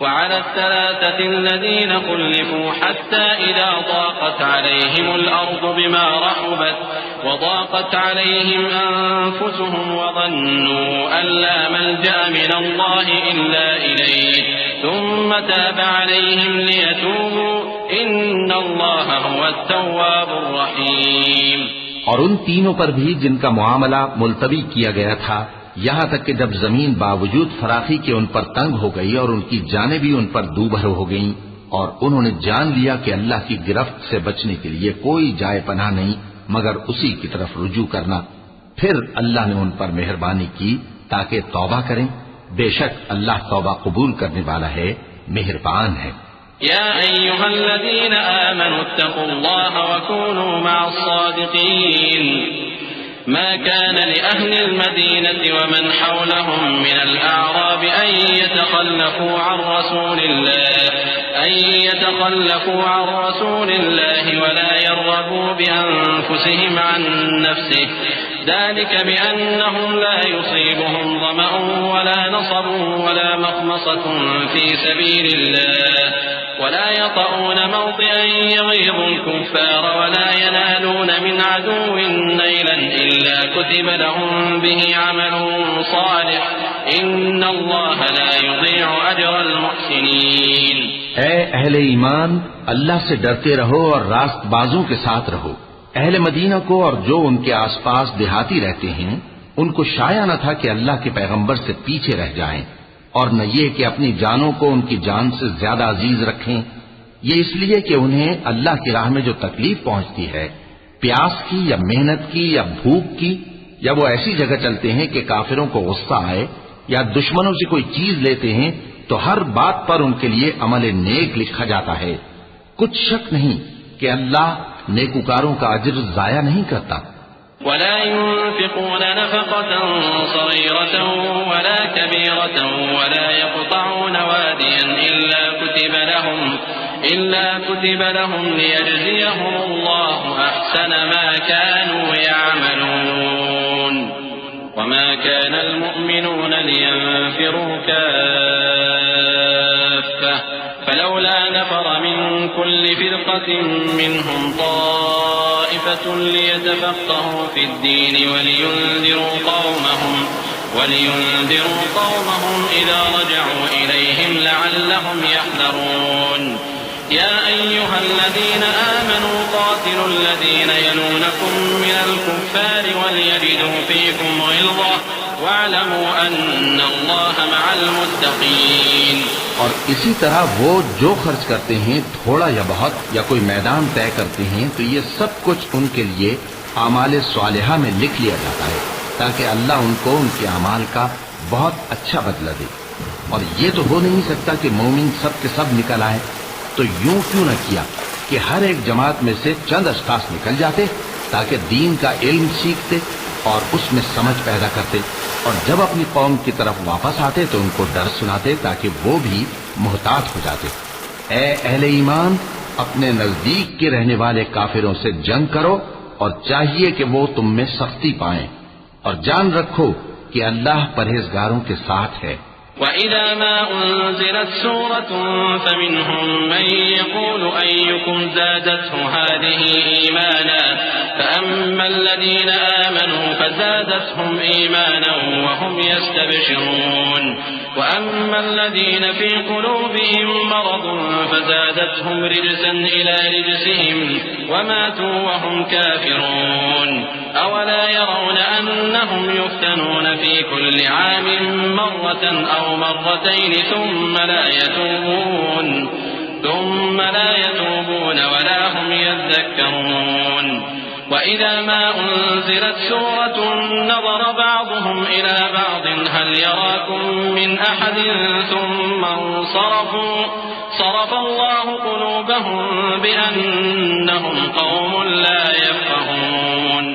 وعلى الثلاثة الذين خلفوا حتى إذا ضاقت عليهم الأرض بما رحبت وضاقت عليهم أنفسهم وظنوا أن لا ملجأ من الله إلا إليه ثم تاب عليهم ليتوبوا إن الله هو التواب الرحيم۔ اور ان تینوں پر بھی جن کا معاملہ ملتوی کیا گیا تھا، یہاں تک کہ جب زمین باوجود فراخی کے ان پر تنگ ہو گئی اور ان کی جانیں بھی ان پر دوبھر ہو گئیں، اور انہوں نے جان لیا کہ اللہ کی گرفت سے بچنے کے لیے کوئی جائے پناہ نہیں مگر اسی کی طرف رجوع کرنا، پھر اللہ نے ان پر مہربانی کی تاکہ توبہ کریں۔ بے شک اللہ توبہ قبول کرنے والا ہے، مہربان ہے۔ يا أيها الذين آمنوا اتقوا الله وكونوا مع الصادقين ما كان لأهل المدينة ومن حولهم من الأعراب أن يتخلفوا عن رسول الله ولا يرغبوا بأنفسهم عن نفسه ذلك بأنهم لا يصيبهم ظمأ ولا نصب ولا مخمصة في سبيل الله ولا يطؤون موطئا يغيظ الكفار ولا ينالون من عدو نيلا إلا كتب لهم به عمل صالح إن الله لا يضيع أجر المحسنين۔ اے اہل ایمان، اللہ سے ڈرتے رہو اور راست بازوں کے ساتھ رہو۔ اہل مدینہ کو اور جو ان کے آس پاس دیہاتی رہتے ہیں ان کو شایع نہ تھا کہ اللہ کے پیغمبر سے پیچھے رہ جائیں، اور نہ یہ کہ اپنی جانوں کو ان کی جان سے زیادہ عزیز رکھیں، یہ اس لیے کہ انہیں اللہ کی راہ میں جو تکلیف پہنچتی ہے، پیاس کی یا محنت کی یا بھوک کی، یا وہ ایسی جگہ چلتے ہیں کہ کافروں کو غصہ آئے یا دشمنوں سے کوئی چیز لیتے ہیں تو ہر بات پر ان کے لیے عمل نیک لکھا جاتا ہے۔ کچھ شک نہیں کہ اللہ نیکوکاروں کا اجر ضائع نہیں کرتا۔ ولا ينفقون نفقة صغيرة ولا كبيرة ولا يقطعون واديا إلا كتب لهم ليجزيهم الله أحسن ما كانوا يعملون وما كان المؤمنون لينفروا كافة فلولا نفر من كل فرقة منهم طائفة ليتفقهوا في الدين ولينذروا قومهم إذا رجعوا إليهم لعلهم يحذرون يا أيها الذين آمنوا قاتلوا الذين يلونكم من الكفار وليجدوا فيكم غلظة واعلموا أن الله مع المتقين. اور اسی طرح وہ جو خرچ کرتے ہیں تھوڑا یا بہت یا کوئی میدان طے کرتے ہیں تو یہ سب کچھ ان کے لیے اعمال صالحہ میں لکھ لیا جاتا ہے تاکہ اللہ ان کو ان کے اعمال کا بہت اچھا بدلہ دے. اور یہ تو ہو نہیں سکتا کہ مومن سب کے سب نکل آئے، تو یوں کیوں نہ کیا کہ ہر ایک جماعت میں سے چند اشخاص نکل جاتے تاکہ دین کا علم سیکھتے اور اس میں سمجھ پیدا کرتے، اور جب اپنی قوم کی طرف واپس آتے تو ان کو ڈر سناتے تاکہ وہ بھی محتاط ہو جاتے. اے اہل ایمان، اپنے نزدیک کے رہنے والے کافروں سے جنگ کرو اور چاہیے کہ وہ تم میں سختی پائیں، اور جان رکھو کہ اللہ پرہیزگاروں کے ساتھ ہے. وَإِذَا مَا أُنزِلَتْ سُورَةٌ فَمِنْهُمْ مَنْ يَقُولُ أَيُّكُمْ زَادَتْهُ هَٰذِهِ إِيمَانًا فَأَمَّا الَّذِينَ آمَنُوا فَزَادَتْهُمْ إِيمَانًا وَهُمْ يَسْتَبْشِرُونَ وَأَمَّا الَّذِينَ فِي قُلُوبِهِم مَّرَضٌ فَزَادَتْهُمْ رِجْسًا إِلَىٰ رِجْسِهِمْ وَمَاتُوا وَهُمْ كَافِرُونَ أَوَلَا يَرَوْنَ أَنَّهُمْ يُفْتَنُونَ فِي كُلِّ عَامٍ مرة أو مرتين ثم لا يتوبون ولا هم يذكرون. وإذا ما أنزلت سورة نظر بعضهم إلى بعض هل يراكم من أحد ثم انصرفوا صرف الله قلوبهم بأنهم قوم لا يفقهون.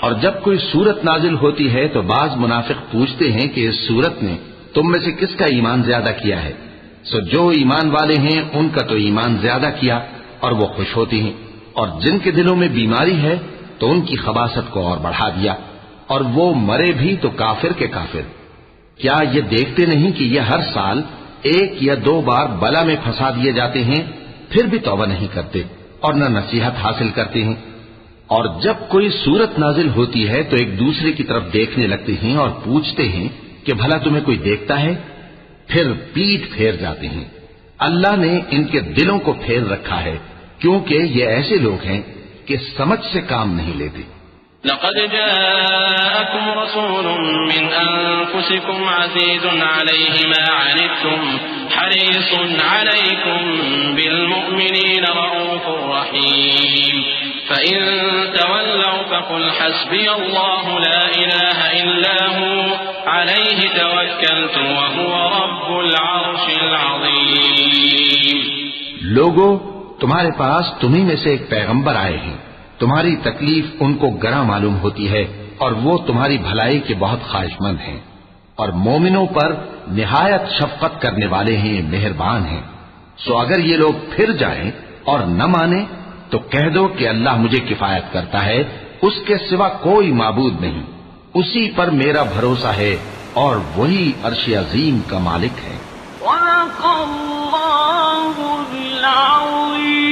اور جب کوئی سورت نازل ہوتی ہے تو بعض منافق پوچھتے ہیں کہ اس سورت نے تم میں سے کس کا ایمان زیادہ کیا ہے؟ سو جو ایمان والے ہیں ان کا تو ایمان زیادہ کیا اور وہ خوش ہوتی ہیں، اور جن کے دلوں میں بیماری ہے تو ان کی خباثت کو اور بڑھا دیا، اور وہ مرے بھی تو کافر کے کافر. کیا یہ دیکھتے نہیں کہ یہ ہر سال ایک یا دو بار بلا میں پھنسا دیے جاتے ہیں، پھر بھی توبہ نہیں کرتے اور نہ نصیحت حاصل کرتے ہیں. اور جب کوئی سورت نازل ہوتی ہے تو ایک دوسرے کی طرف دیکھنے لگتے ہیں اور پوچھتے ہیں کہ بھلا تمہیں کوئی دیکھتا ہے؟ پھر پیٹھ پھیر جاتے ہیں. اللہ نے ان کے دلوں کو پھیر رکھا ہے کیونکہ یہ ایسے لوگ ہیں کہ سمجھ سے کام نہیں لیتے. لقد جاءكم رسول من أنفسكم عزيز عليه ما عنتم حريص عليكم بالمؤمنين رؤوف رحيم فإن تولوا فقل حسبي الله لا إله إلا هو عليه توكلت وهو رب العرش العظيم. لوگو، تمہارے پاس تمہیں میں سے ایک پیغمبر آئے ہیں، تمہاری تکلیف ان کو گراں معلوم ہوتی ہے اور وہ تمہاری بھلائی کے بہت خواہش مند ہیں، اور مومنوں پر نہایت شفقت کرنے والے ہیں، مہربان ہیں. سو اگر یہ لوگ پھر جائیں اور نہ مانیں تو کہہ دو کہ اللہ مجھے کفایت کرتا ہے، اس کے سوا کوئی معبود نہیں، اسی پر میرا بھروسہ ہے اور وہی عرش عظیم کا مالک ہے. وَلَقَ اللَّهُ الْعَظِيمُ.